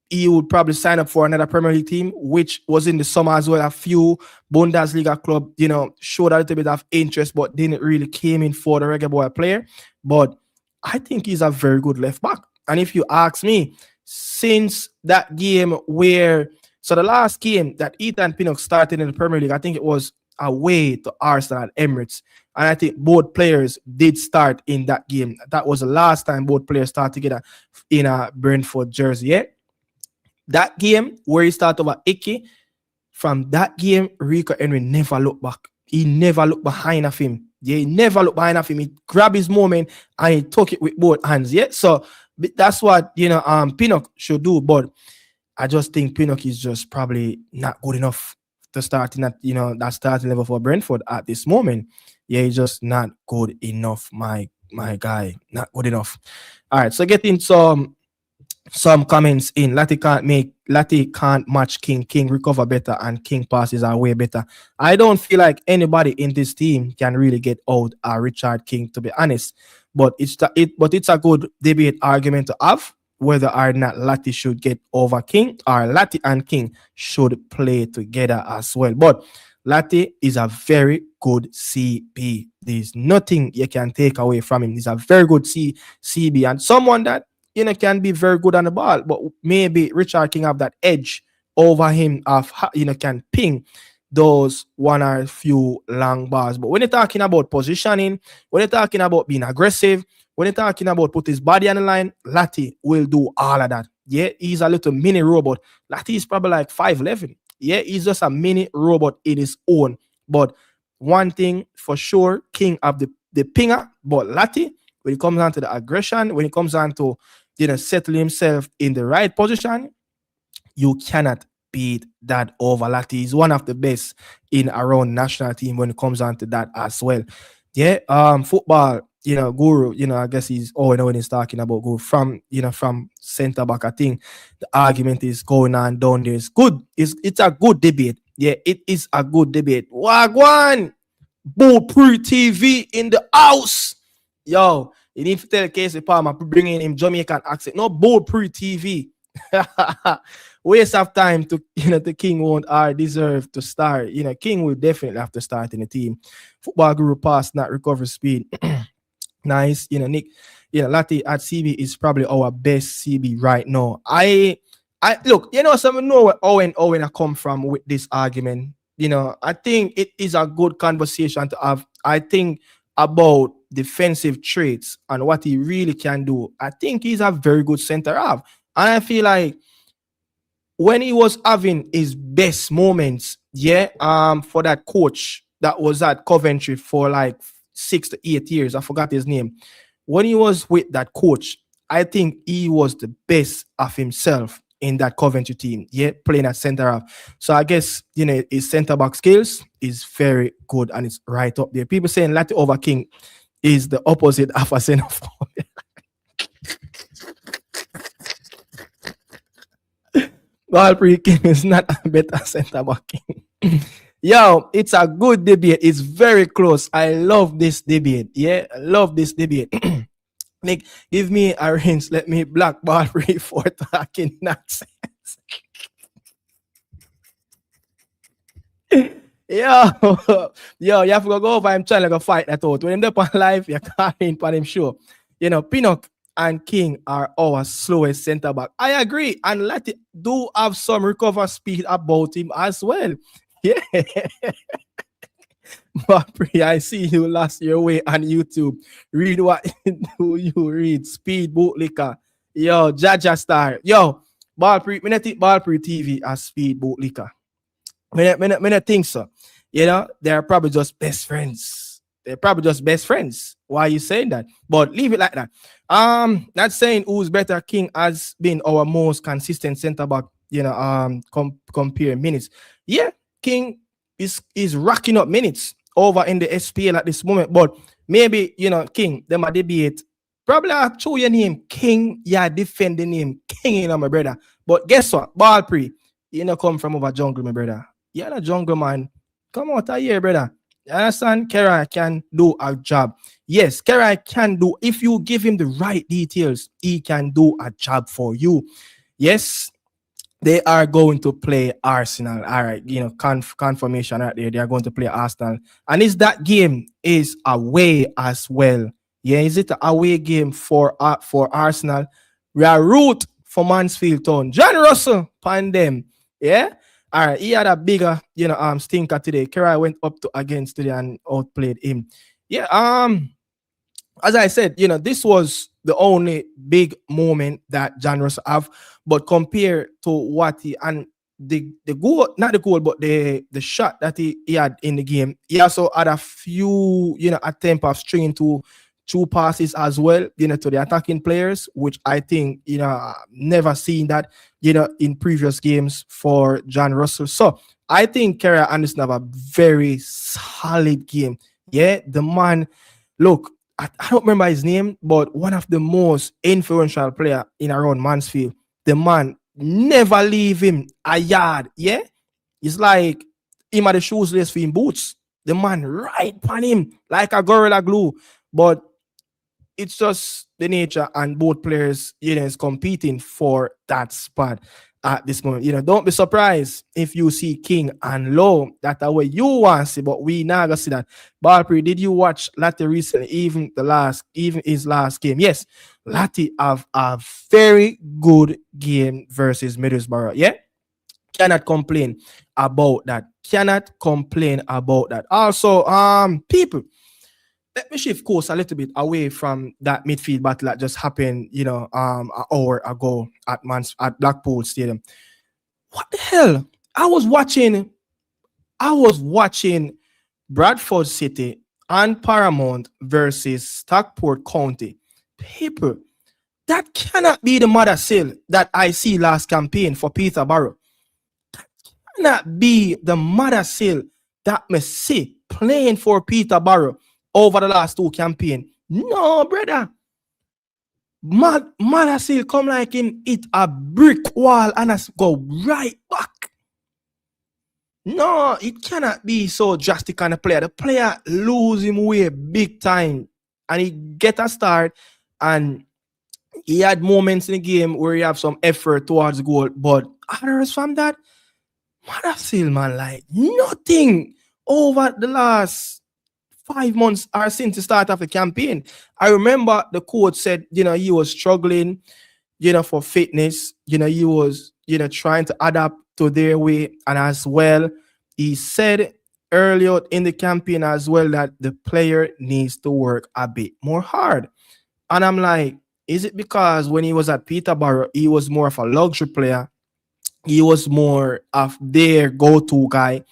he would probably sign up for another Premier League team, which was in the summer as well. A few Bundesliga club, showed a little bit of interest, but didn't really came in for the Reggae Boyz player. But I think he's a very good left back. And if you ask me, since that game so the last game that Ethan Pinnock started in the Premier League, I think it was away to Arsenal at Emirates. And I think both players did start in that game. That was the last time both players started together in a Brentford jersey. Yeah? That game where he started over Icky, from that game, Rico Henry never looked back. He never looked behind of him. Yeah, he never looked behind of him. He grabbed his moment and he took it with both hands. Yeah, so that's what Pinnock should do. But I just think Pinnock is just probably not good enough to start in that that starting level for Brentford at this moment. Yeah, he's just not good enough, my guy. Not good enough. All right, so getting some comments in. Lati can't match King. King recover better and King passes are way better. I don't feel like anybody in this team can really get out Richard King, to be honest. But it's a good debate argument to have whether or not Lati should get over King or Lati and King should play together as well. But Lati is a very good CB. There's nothing you can take away from him. He's a very good CB and someone that can be very good on the ball, but maybe Richard King have that edge over him of can ping those one or few long balls. But when you're talking about positioning, when you're talking about being aggressive, when you're talking about put his body on the line, Lati will do all of that. Yeah, he's a little mini robot. Lati is probably like 5'11". Yeah, he's just a mini robot in his own. But one thing for sure, King have the pinger, but Lati, when it comes down to the aggression, when it comes down to settle himself in the right position, you cannot beat that over. Lati is one of the best in around national team when it comes down to that as well. Yeah, football, Guru, I guess he's when he's talking about Guru from centre back. I think the argument is going on down there. It's good. It's a good debate. Yeah, it is a good debate. Wagwan, Bull Pre TV in the house. Yo, You need to tell Casey Palmer bringing him Jamaican accent. No bold pre-TV. Waste of time to the King won't deserve to start. King will definitely have to start in the team. Football guru pass, not recovery speed. Nice. Nick, Lati at CB is probably our best CB right now. I look, some know where Owen I come from with this argument. I think it is a good conversation to have. I think about defensive traits and what he really can do. I think he's a very good center half. And I feel like when he was having his best moments, for that coach that was at Coventry for like 6 to 8 years, I forgot his name. When he was with that coach, I think he was the best of himself in that Coventry team, playing at center half. So I guess, his center back skills is very good and it's right up there. People saying Lati over King is the opposite of a center forward. Valprey King is not a better center back King. Yo, it's a good debate. It's very close. I love this debate. I love this debate. Nick, give me a rinse. Let me black Valprey for talking nonsense. Yo, you have to go over him trying to go fight that out. When him up on live, you can't in for him show. Pinnock and King are our slowest center back. I agree. And Lati do have some recover speed about him as well. Yeah. Valprey, I see you lost your way on YouTube. Read what do you read? Speed bootlicker. Yo, Jaja Star. Yo, Valprey, I think Valprey TV as speed bootlicker. I think so. They're probably just best friends. Why are you saying that? But leave it like that. Not saying who's better. King has been our most consistent center back, compare minutes. Yeah, King is racking up minutes over in the SPL at this moment. But maybe, King, them a debate. Probably I'll show your name, King. Yeah, defend the name, King, my brother. But guess what? Valprey, come from over jungle, my brother. You're a jungle man. Come out here, brother. You understand? Kerai can do a job. Yes, Kerai can do. If you give him the right details, he can do a job for you. Yes, they are going to play Arsenal. All right, confirmation right there. They are going to play Arsenal. And is that game is away as well? Yeah, is it an away game for Arsenal? We are root for Mansfield Town. John Russell, pan them. Yeah. All right, he had a bigger, stinker today. Kerai went up to against today and outplayed him. Yeah, as I said, this was the only big moment that John Russell have, but compared to what he and the goal, not the goal, but the shot that he had in the game, he also had a few, attempt of stringing to 2 passes as well, to the attacking players, which I think, never seen that, in previous games for John Russell. So I think Kerai Anderson have a very solid game. Yeah, the man, look, I don't remember his name, but one of the most influential player in around Mansfield. The man never leave him a yard. Yeah, it's like him at the shoes less for him boots. The man right on him like a gorilla glue, but it's just the nature, and both players, is competing for that spot at this moment. Don't be surprised if you see King and Low. That's the way you want to see, but we now gonna see that. Valprey, did you watch Lati recently? Even his last game? Yes, Lati have a very good game versus Middlesbrough. Yeah, cannot complain about that. Also, people. Let me shift course a little bit away from that midfield battle that just happened, an hour ago at Blackpool Stadium. What the hell? I was watching Bradford City and Paramount versus Stockport County. People, that cannot be the mother seal that I see last campaign for Peterborough. That cannot be the mother seal that me see playing for Peterborough over the last 2 campaigns. No, brother. Madasil come like him hit a brick wall and us go right back. No, it cannot be so drastic on the player. The player lose him way big time and he get a start, and he had moments in the game where he have some effort towards the goal, but others from that, Mothersill, man, like nothing over the last 5 months or since the start of the campaign. I remember the coach said, he was struggling, for fitness. He was, trying to adapt to their way. And as well, he said earlier in the campaign as well that the player needs to work a bit more hard. And I'm like, is it because when he was at Peterborough, he was more of a luxury player? He was more of their go-to guy.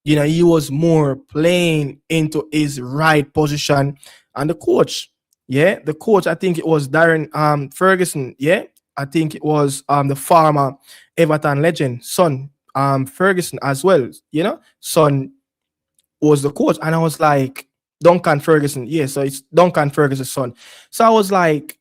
He was more playing into his right position. And the coach, I think it was Darren Ferguson, I think it was the former Everton legend, son, Ferguson as well, son was the coach. And I was like, Duncan Ferguson, so it's Duncan Ferguson's son. So I was like,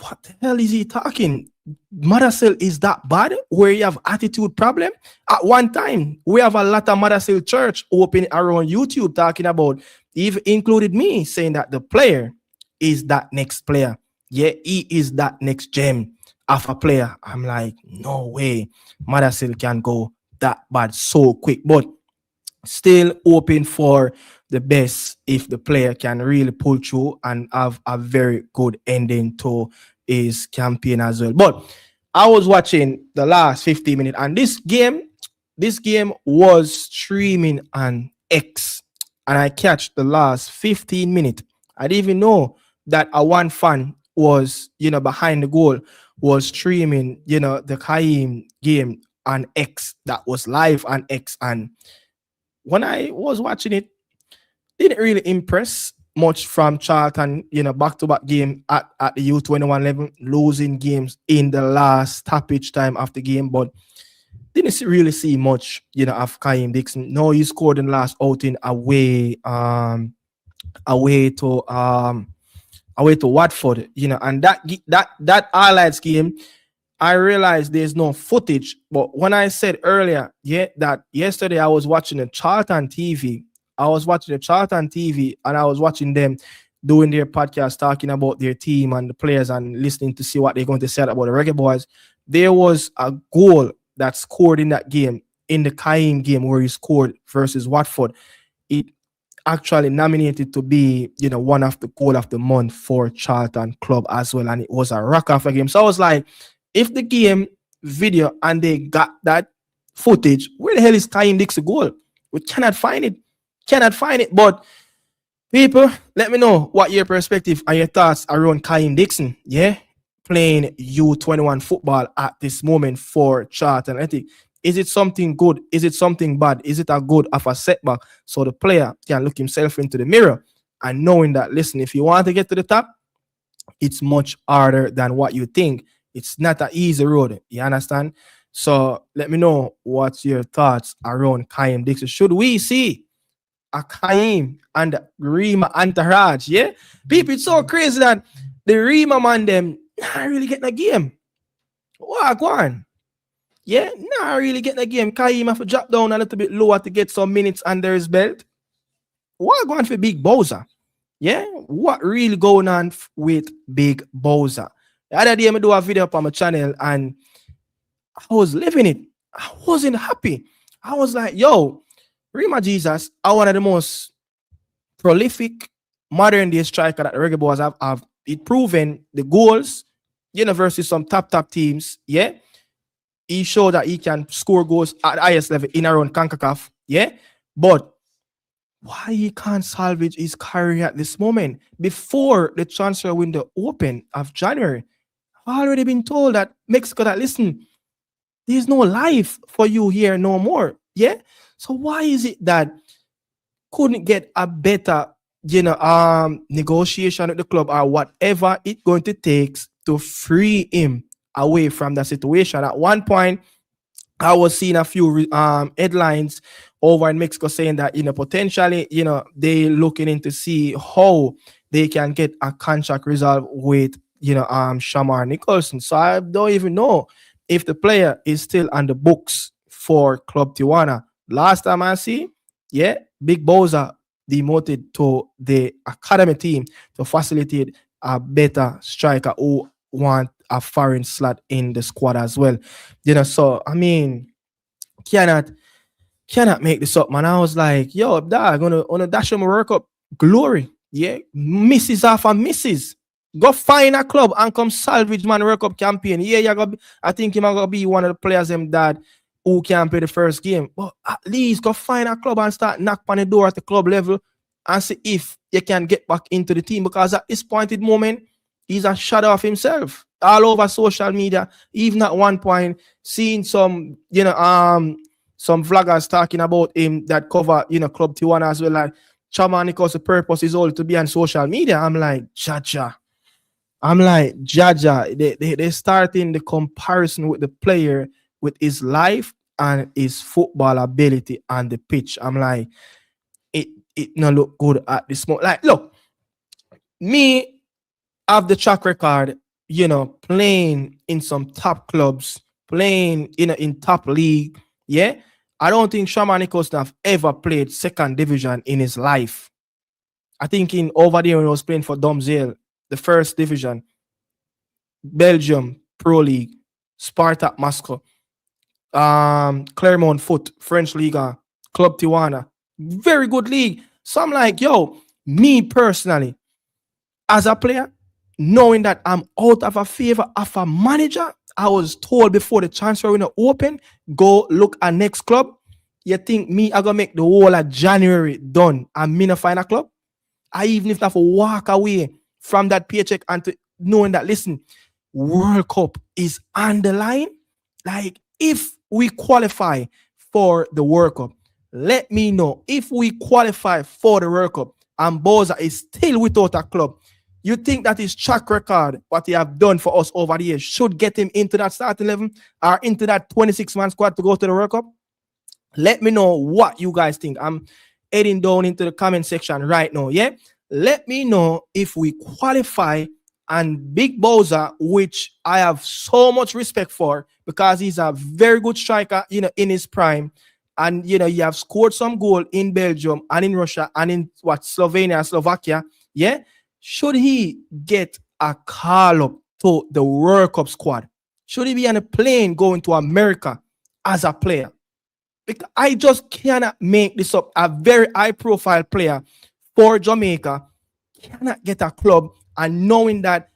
what the hell is he talking? Mothersill is that bad where you have attitude problem? At one time, we have a lot of Mothersill church open around YouTube talking about, even included me, saying that the player is that next player. Yeah, he is that next gem of a player. I'm like, no way. Mothersill can go that bad so quick. But still open for the best if the player can really pull through and have a very good ending to his campaign as well. But I was watching the last 15 minutes, and this game was streaming on X, and I catch the last 15 minutes. I didn't even know that a one fan was, behind the goal, was streaming, the Kaim game on X that was live on X. And when I was watching it, didn't really impress much from Charlton, back-to-back game at the U21 level, losing games in the last stoppage time of the game, but didn't really see much, of Kaim Dixon. No, he scored in the last outing away to Watford, and that highlights game, I realized there's no footage. But when I said earlier, that yesterday I was watching the Charlton TV. And I was watching them doing their podcast, talking about their team and the players and listening to see what they're going to say about the Reggae Boyz. There was a goal that scored in that game, in the Kaim game where he scored versus Watford. It actually nominated to be, one of the goal of the month for Charlton club as well. And it was a rock off a game. So I was like, if the game video and they got that footage, where the hell is Kaim Dixon goal? We cannot find it. But people, let me know what your perspective and your thoughts around Kaim Dixon, playing U21 football at this moment for Charlton. I think, is it something good? Is it something bad? Is it a good of a setback so the player can look himself into the mirror and knowing that, listen, if you want to get to the top, it's much harder than what you think. It's not an easy road. You understand? So let me know what's your thoughts around Kaim Dixon. Should we see a Kaim and Rima entourage? People, it's so crazy that the Rima man them not really getting a game. What go on? Not really getting a game. Kaim have to drop down a little bit lower to get some minutes under his belt. What going for Big Bowser? What really going on with Big Bowser? The other day I do a video up on my channel and I was living it. I wasn't happy. I was like, yo, Rima Jesus are one of the most prolific modern day striker that the Reggae Boyz have it proven the goals, versus some top teams. He showed that he can score goals at the highest level in around CONCACAF. But why he can't salvage his career at this moment? Before the transfer window open of January, I've already been told that Mexico, that listen, there's no life for you here no more. So why is it that couldn't get a better, negotiation with the club or whatever it's going to take to free him away from that situation? At one point, I was seeing a few headlines over in Mexico saying that, potentially, they looking into see how they can get a contract resolved with, Shamar Nicholson. So I don't even know if the player is still on the books for Club Tijuana. Last time I see, Big Bowser demoted to the academy team to facilitate a better striker who want a foreign slot in the squad as well. So I mean, cannot make this up, man. I was like, yo, dog, gonna dash him a World Cup glory. Yeah, misses after misses. Go find a club and come salvage man World Cup campaign. Yeah, I think he might gonna be one of the players them that who can play the first game. But at least go find a club and start knock on the door at the club level and see if you can get back into the team, because at this pointed moment, he's a shadow of himself all over social media. Even at one point, seeing some, some vloggers talking about him that cover, Club Tijuana as well, like Charlton, the purpose is all to be on social media. I'm like, Jaja. They're starting the comparison with the player, with his life and his football ability on the pitch. I'm like, it not look good at this moment. Like, look, me have the track record, playing in some top clubs, playing in top league. Yeah, I don't think Shaman Nicholson have ever played second division in his life. I think in over there when he was playing for Domzale, the first division, Belgium Pro League, Spartak Moscow, Clermont Foot, French Liga, Club Tijuana, very good league. So I'm like, yo, me personally, as a player, knowing that I'm out of a favor of a manager, I was told before the transfer window open, go look at next club. You think me, I gonna make the whole of January done and me not find a club? I even if I have to walk away from that paycheck and to knowing that, listen, World Cup is on the line. Like, if we qualify for the World Cup, let me know. If we qualify for the World Cup and Boza is still without a club, you think that his track record, what he have done for us over the years, should get him into that starting 11 or into that 26-man squad to go to the World Cup? Let me know what you guys think. I'm heading down into the comment section right now, yeah? Let me know if we qualify, and Big Boza, which I have so much respect for because he's a very good striker, in his prime. And, you have scored some goal in Belgium and in Russia and in Slovenia and Slovakia, yeah? Should he get a call up to the World Cup squad? Should he be on a plane going to America as a player? Because I just cannot make this up. A very high-profile player for Jamaica cannot get a club, and knowing that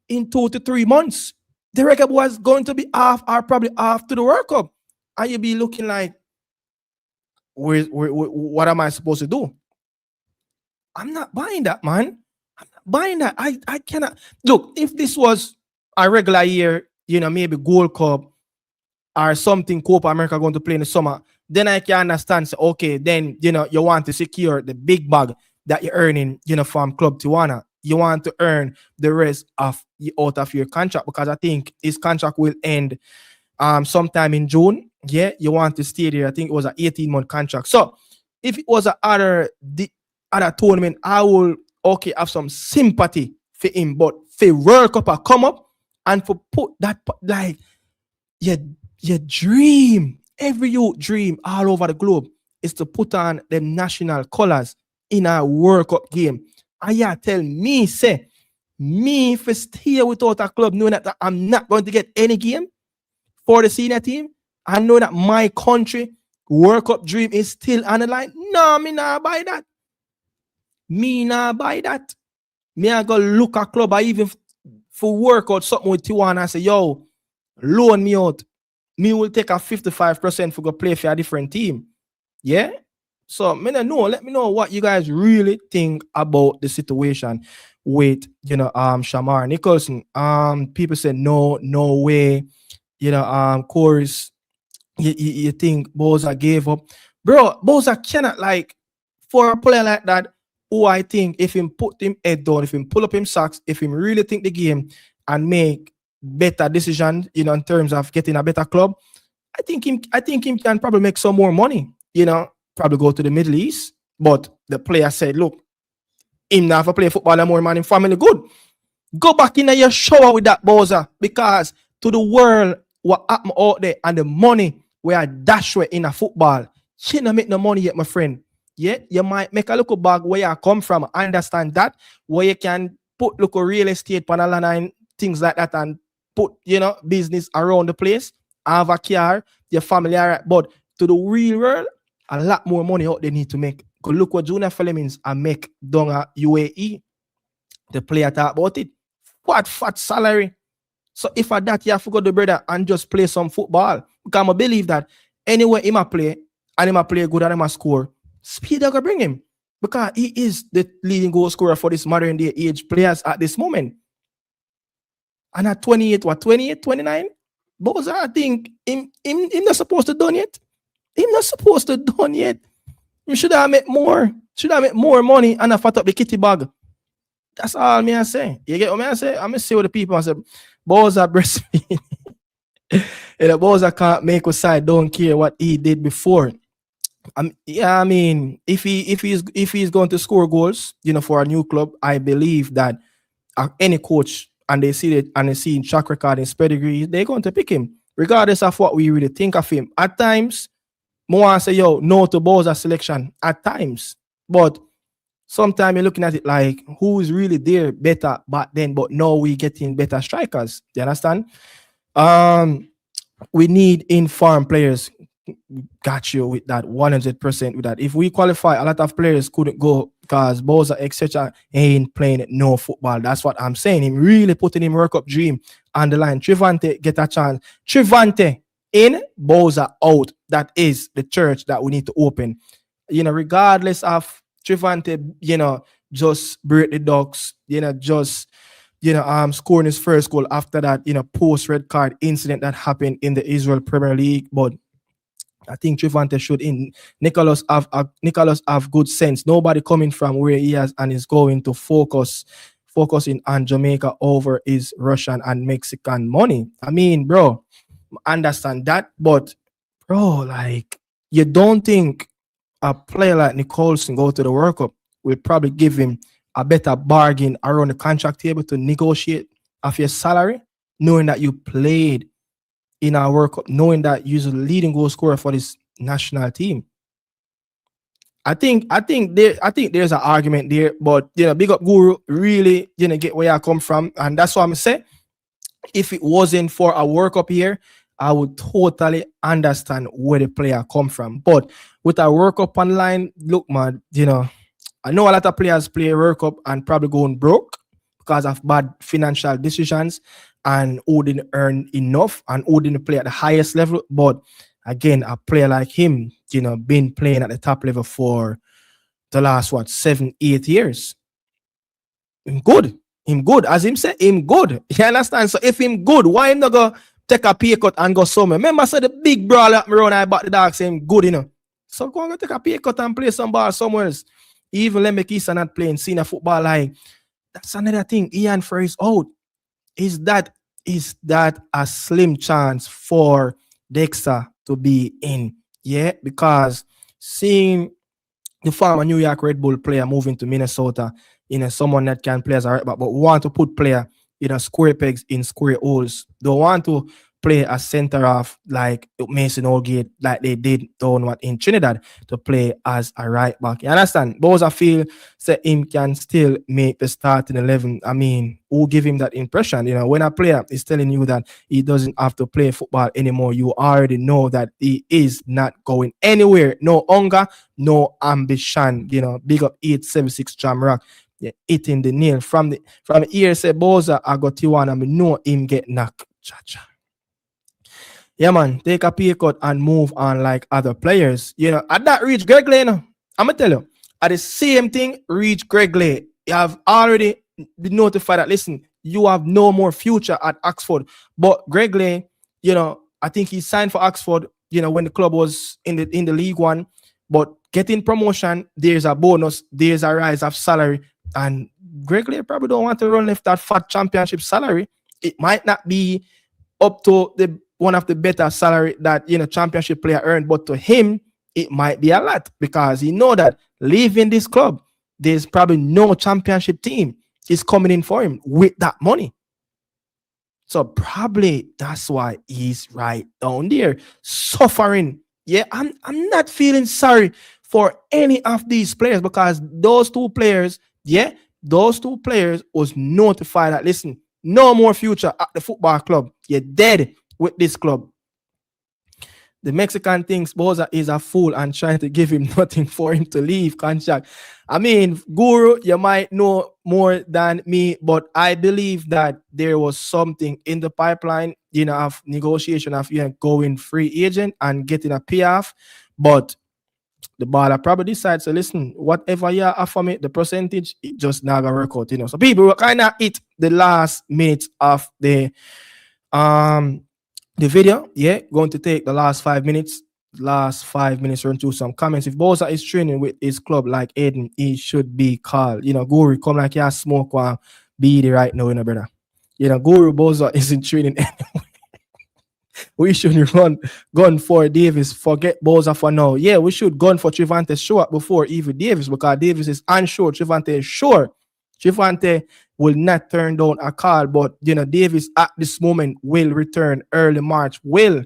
in 2 to 3 months, the Reggae Boyz is going to be off or probably off to the World Cup. And you'll be looking like, what am I supposed to do? I'm not buying that, man. I'm not buying that. I cannot. Look, if this was a regular year, maybe Gold Cup or something Copa America going to play in the summer, then I can understand. So, okay, then, you want to secure the big bag that you're earning, from Club Tijuana. You want to earn the rest of out of your contract, because I think his contract will end sometime in June. Yeah, you want to stay there. I think it was an 18-month contract. So if it was other tournament, I will have some sympathy for him. But for World Cup come up and for put that, like, your dream, every youth dream all over the globe is to put on the national colors in a World Cup game. And you tell me, if I stay without a club, knowing that I'm not going to get any game for the senior team, I know that my country World Cup dream is still on the line. No, me not buy that. Me I go look at club, I even for work out something with Tijuana and say, yo, loan me out. Me will take a 55% for go play for a different team. Yeah? So, let me know what you guys really think about the situation with, Shamar Nicholson. People say no way. Chorus, you think Boza gave up. Bro, Boza cannot, like, for a player like that, who I think if him put him head down, if him pull up him socks, if him really think the game and make better decisions, in terms of getting a better club, I think him can probably make some more money, probably go to the Middle East. But the player said, look, him not have to play football and more man in family good. Go back in your shower with that Boza, because to the world what happened out there and the money where I dash with in a football, she not make no money yet, my friend. Yeah, you might make a look bag where you come from, understand that, where you can put look real estate panel and things like that and put, business around the place, have a car, your family, all right. But to the real world, a lot more money out they need to make. Go look what Junior Flemings and make down at UAE. The player talk about it. What fat salary. So if at that you have to go to the brother and just play some football. Because I believe that anywhere he might play and he might play good and he might score, speed are gonna bring him. Because he is the leading goal scorer for this modern day age players at this moment. And at 28, 29, Boza, I think him not supposed to done yet. Him not supposed to done yet. You should have made more. Should have made more money and have fat up the kitty bag. That's all me I say. You get what me I say? I'm gonna see what the people I say. Boza breastfeeding. Boza can't make a side. Don't care what he did before. I mean, if he's going to score goals, for a new club, I believe that any coach and they see it and they see in track record and pedigree, they're going to pick him, regardless of what we really think of him. At times, more say no to Boza selection. At times, but sometimes you're looking at it like who is really there better back then, but now we getting better strikers. You understand? We need informed players. Got you with that 100% with that. If we qualify, a lot of players couldn't go because Boza, etc. ain't playing no football. That's what I'm saying. Him really putting him World Cup dream on the line. Trivante get a chance. Trivante in, Boza out. That is the church that we need to open. Regardless of Trivante, just break the ducks, scoring his first goal after that, post red card incident that happened in the Israel Premier League. But I think Trivante should in. Nicholas have good sense. Nobody coming from where he has and is going to focusing on Jamaica over his Russian and Mexican money. I mean, bro, understand that, but bro, like, you don't think a player like Nicholson go to the World Cup will probably give him a better bargain around the contract table to negotiate of your salary, knowing that you played in our World Cup, knowing that you're the leading goal scorer for this national team. I think there's an argument there, but big up Guru, really, get where I come from, and that's what I'm saying. If it wasn't for a World Cup here, I would totally understand where the player come from. But with a World Cup online, look, man, I know a lot of players play World Cup and probably going broke because of bad financial decisions and who didn't earn enough and who didn't play at the highest level. But again, a player like him, been playing at the top level for the last 7-8 years. Him good. As him say, him good. You understand? So if him good, why him not go take a pay cut and go somewhere? Remember, I said the big brawler at me around I bought the dog saying good, So go and take a pay cut and play some ball somewhere else. Even Lemekisa not playing senior football, like that's another thing. Ian Frey is out. Is that a slim chance for Dexter to be in? Yeah, because seeing the former New York Red Bull player moving to Minnesota, someone that can play as a right back, but want to put player square pegs in square holes. Don't want to play a center half like Mason Holgate, like they did in Trinidad, to play as a right back. You understand? Boza feel say him can still make the starting 11. I mean, who give him that impression? When a player is telling you that he doesn't have to play football anymore, you already know that he is not going anywhere. No hunger, no ambition. Big up 876 Jamrock. Yeah, hitting the nail from here. Say Boza, I got you one, and I know him get knocked. Cha-cha. Yeah, man, take a pay cut and move on like other players. At that reach Greg Lane, I'm going to tell you, at the same thing, reach Greg Lane. You have already been notified that, listen, you have no more future at Oxford. But Greg Lane, I think he signed for Oxford, when the club was in the League One. But getting promotion, there's a bonus, there's a rise of salary. And Greg Lane probably don't want to run left that fat championship salary. It might not be up to one of the better salary that championship player earned, but to him it might be a lot because he know that leaving this club, there's probably no championship team is coming in for him with that money. So probably that's why he's right down there suffering. Yeah, I'm not feeling sorry for any of these players because those two players, was notified that listen, no more future at the football club. You're dead with this club. The Mexican thinks Boza is a fool and trying to give him nothing for him to leave contract. I mean, Guru, you might know more than me, but I believe that there was something in the pipeline, of negotiation of going free agent and getting a payoff. But the baller probably decides to listen, whatever you offer me, the percentage, it just not gonna work out, So people will kind of hit the last minutes of the video, going to take the last 5 minutes. Run through some comments. If Boza is training with his club like Aiden, he should be called. Guru, come like you smoke one BD right now, brother. Guru Boza isn't training anyway. We shouldn't gun for Davis. Forget Boza for now. Yeah, we should gun for Trevante Short before even Davis because Davis is unsure. Trevante is sure. Trevante will not turn down a call, but Davis at this moment will return early March. Will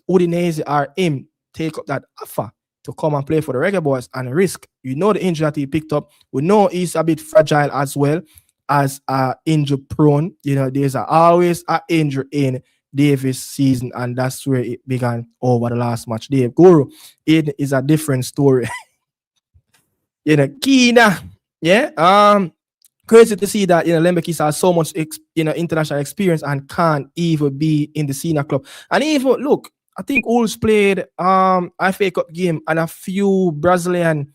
Udinese or him take up that offer to come and play for the Reggae Boyz and risk? The injury that he picked up. We know he's a bit fragile as well as injury prone. There's always an injury in Davis season, and that's where it began over the last match. Dave Guru, it is a different story. Kina, crazy to see that Lembekis has so much international experience and can't even be in the senior club. And even look, I think Wolves played FA Cup game and a few Brazilian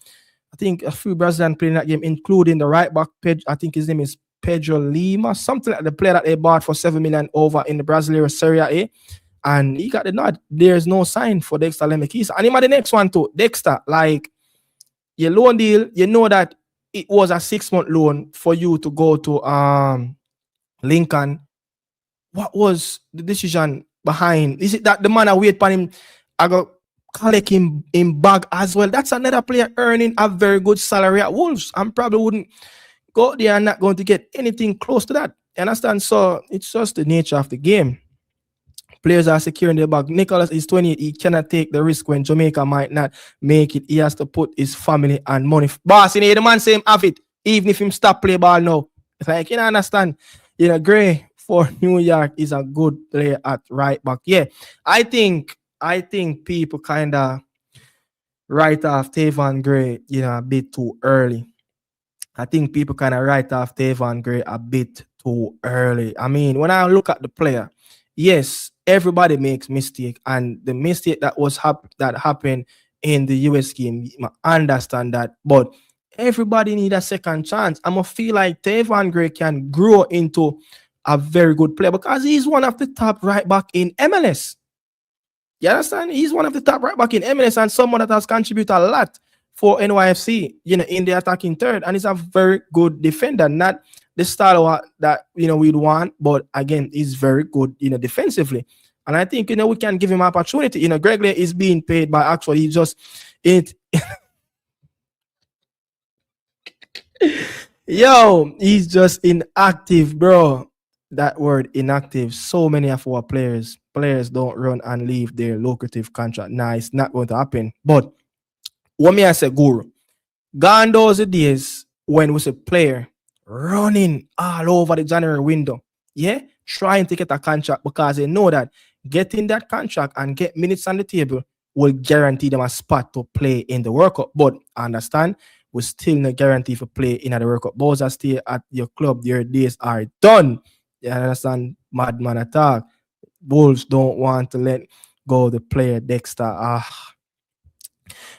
playing that game, including the right back. I think his name is Pedro Lima, something like the player that they bought for 7 million over in the Brazilian Serie A, and he got the nod. There's no sign for Dexter Lembekis, and him at the next one too. Dexter, like your loan deal, that it was a 6-month loan for you to go to Lincoln. What was the decision behind? Is it that the man I wait for him, I got collect him in bag as well? That's another player earning a very good salary at Wolves and probably wouldn't go there and not going to get anything close to that. You understand? So it's just the nature of the game. Players are securing their bag. Nicholas is 28. He cannot take the risk when Jamaica might not make it. He has to put his family and money. Boss, the man say him have it, even if him stop play ball now. It's like, you understand? Gray for New York is a good player at right back. Yeah, I think people kind of write off Tavon Gray, a bit too early. I think people kind of write off Tavon Gray a bit too early. I mean, when I look at the player, yes, everybody makes mistake, and the mistake that happened in the US game, I understand that, but everybody need a second chance. I'm gonna feel like Tavon Gray can grow into a very good player because he's one of the top right back in MLS. You understand? He's one of the top right back in MLS and someone that has contributed a lot for NYFC, in the attacking third, and he's a very good defender. Not the style that we'd want, but again, he's very good, defensively. And I think we can give him opportunity. Greg Lay is being paid by actually he's just it. Yo, he's just inactive, bro. That word inactive. So many of our players don't run and leave their lucrative contract. Nah, it's not going to happen. But what may I say, Guru? Gone those days when we see a player running all over the January window, trying to get a contract because they know that getting that contract and get minutes on the table will guarantee them a spot to play in the World Cup. But I understand, we still not guarantee for play in the World Cup. Those are still at your club, your days are done. You understand? Madman attack. Wolves don't want to let go the player Dexter.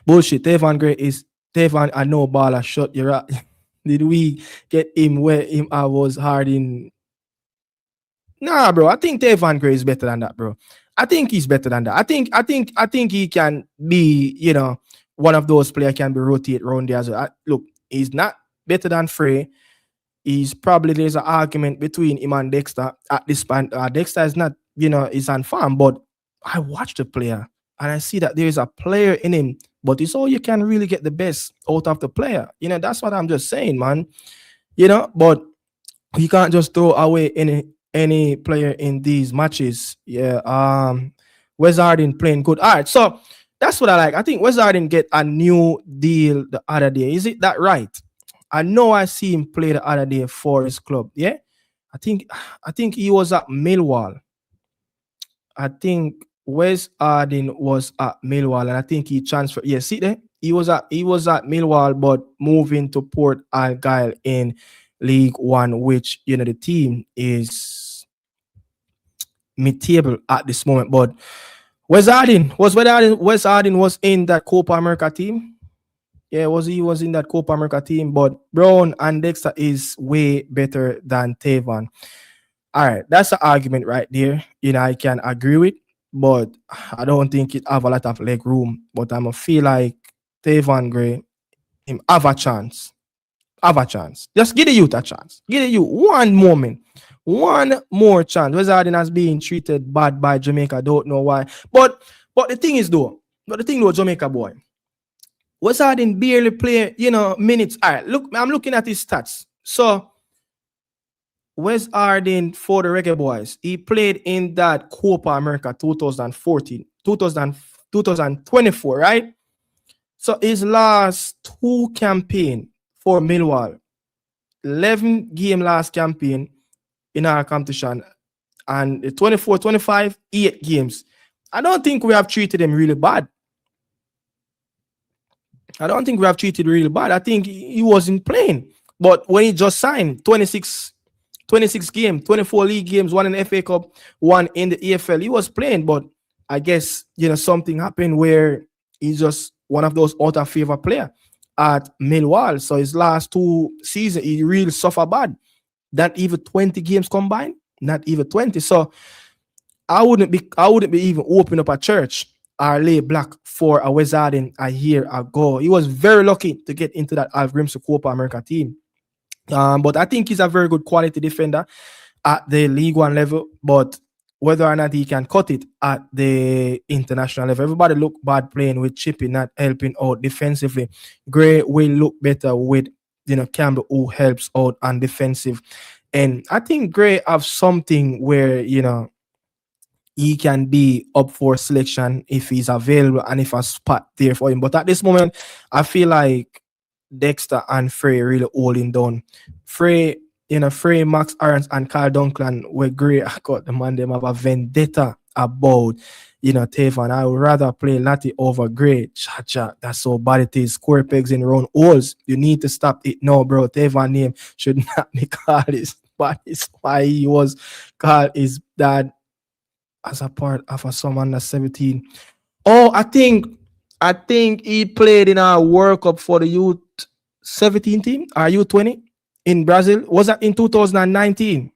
Bullshit. Tavon Gray is Tavon a no baller. Shut your up. Did we get him where him I was hard in? Nah, bro. I think Tavon Gray is better than that, bro. I think he's better than that. I think he can be, one of those players can be rotate around there as well. Look, he's not better than Frey. He's probably there's an argument between him and Dexter at this point. Dexter is not, is on farm, but I watch the player and I see that there is a player in him, but it's all you can really get the best out of the player. That's what I'm just saying, man. But you can't just throw away any player in these matches. Yeah. Wes Harding playing good. All right, so That's what I like. I think Wes Harding get a new deal the other day. Is it that right? I know I see him play the other day for his club. Yeah, I think he was at Millwall. I think Wes Harding was at Millwall, and I think he transferred. Yeah, see there, he was at Millwall, but moving to Port Argyle in League One, which the team is mid-table at this moment. But Wes Harding was in that Copa America team. Yeah, he was in that Copa America team, but Brown and Dexter is way better than Tavon. All right, that's an argument right there. I can agree with, but I don't think it have a lot of leg room. But I'm feel like Tavon Gray, him have a chance. Have a chance. Just give the youth a chance. Give the youth one moment. One more chance. Wes Harding has been treated bad by Jamaica. Don't know why. But the thing is though, Jamaica boy. Wes Harding barely play, minutes. All right, look, I'm looking at his stats. So Wes Harding for the Reggae Boyz, he played in that Copa America 2024, right? So his last two campaign for Millwall, 11 game last campaign in our competition, and the 24-25, 8 games. I don't think we have treated him really bad. I think he wasn't playing. But when he just signed 26 games, 24 league games, one in the FA Cup, one in the EFL, he was playing. But I guess, something happened where he's just one of those out of favor player at Millwall. So his last two seasons, he really suffered bad. Not even 20 games combined, not even 20. So I wouldn't be even opening up a church or lay black for a Wes Harding a year ago. He was very lucky to get into that Alf Grimsby Copa America team. But I think he's a very good quality defender at the League One level. But whether or not he can cut it at the international level, everybody look bad playing with Chippy, not helping out defensively. Gray will look better with Campbell, who helps out on defensive. And I think Gray have something where he can be up for selection if he's available and if a spot there for him. But at this moment, I feel like Dexter and Frey really holding down. Frey, Max Irons and Carl Duncan were great. I got the man, them have a vendetta about, Tavon. I would rather play Lati over Gray. Cha, that's so bad it is. Square pegs in round holes. You need to stop it now, bro. Tavon name should not be called his, but it's why he was called his dad as a part of a some under 17. Oh, I think he played in a World Cup for the youth 17 team or U20 in Brazil. Was that in 2019?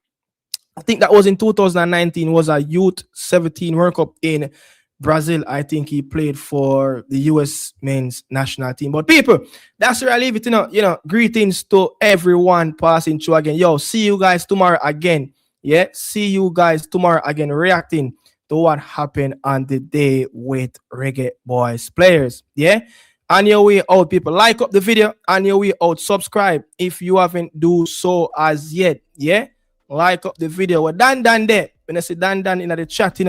I think that was in 2019. Was a youth 17 World Cup in Brazil. I think he played for the US men's national team. But people, that's where I leave it. Greetings to everyone passing through again. Yo, see you guys tomorrow again. Yeah, see you guys tomorrow again, reacting to what happened on the day with Reggae Boyz players. Yeah, on your way out, people, like up the video. On your way out, subscribe if you haven't do so as yet. Yeah, like up the video. We're done there. When I say done in the chat,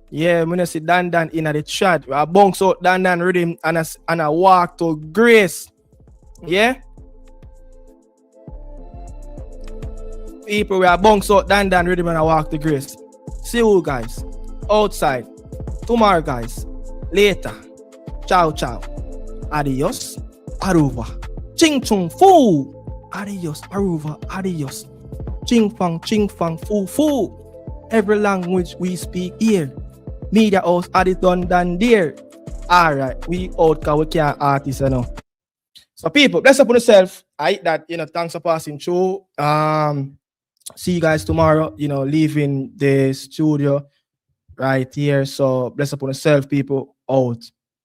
Yeah, when I say done in the chat, I bounce out done rhythm and I walk to grace. Yeah. People, we are bounce out done rhythm and I walk to grace. See you guys outside tomorrow, guys. Later. Ciao. Adios. Aruva. Ching chung fu. Adios. Aruva. Adios. Ching fang fu. Every language we speak here. Media house at it done there. Alright, we out cause we can't artists, So people, bless up on yourself. I hate that, thanks for passing through. See you guys tomorrow, leaving the studio right here. So bless up on yourself, people. Out.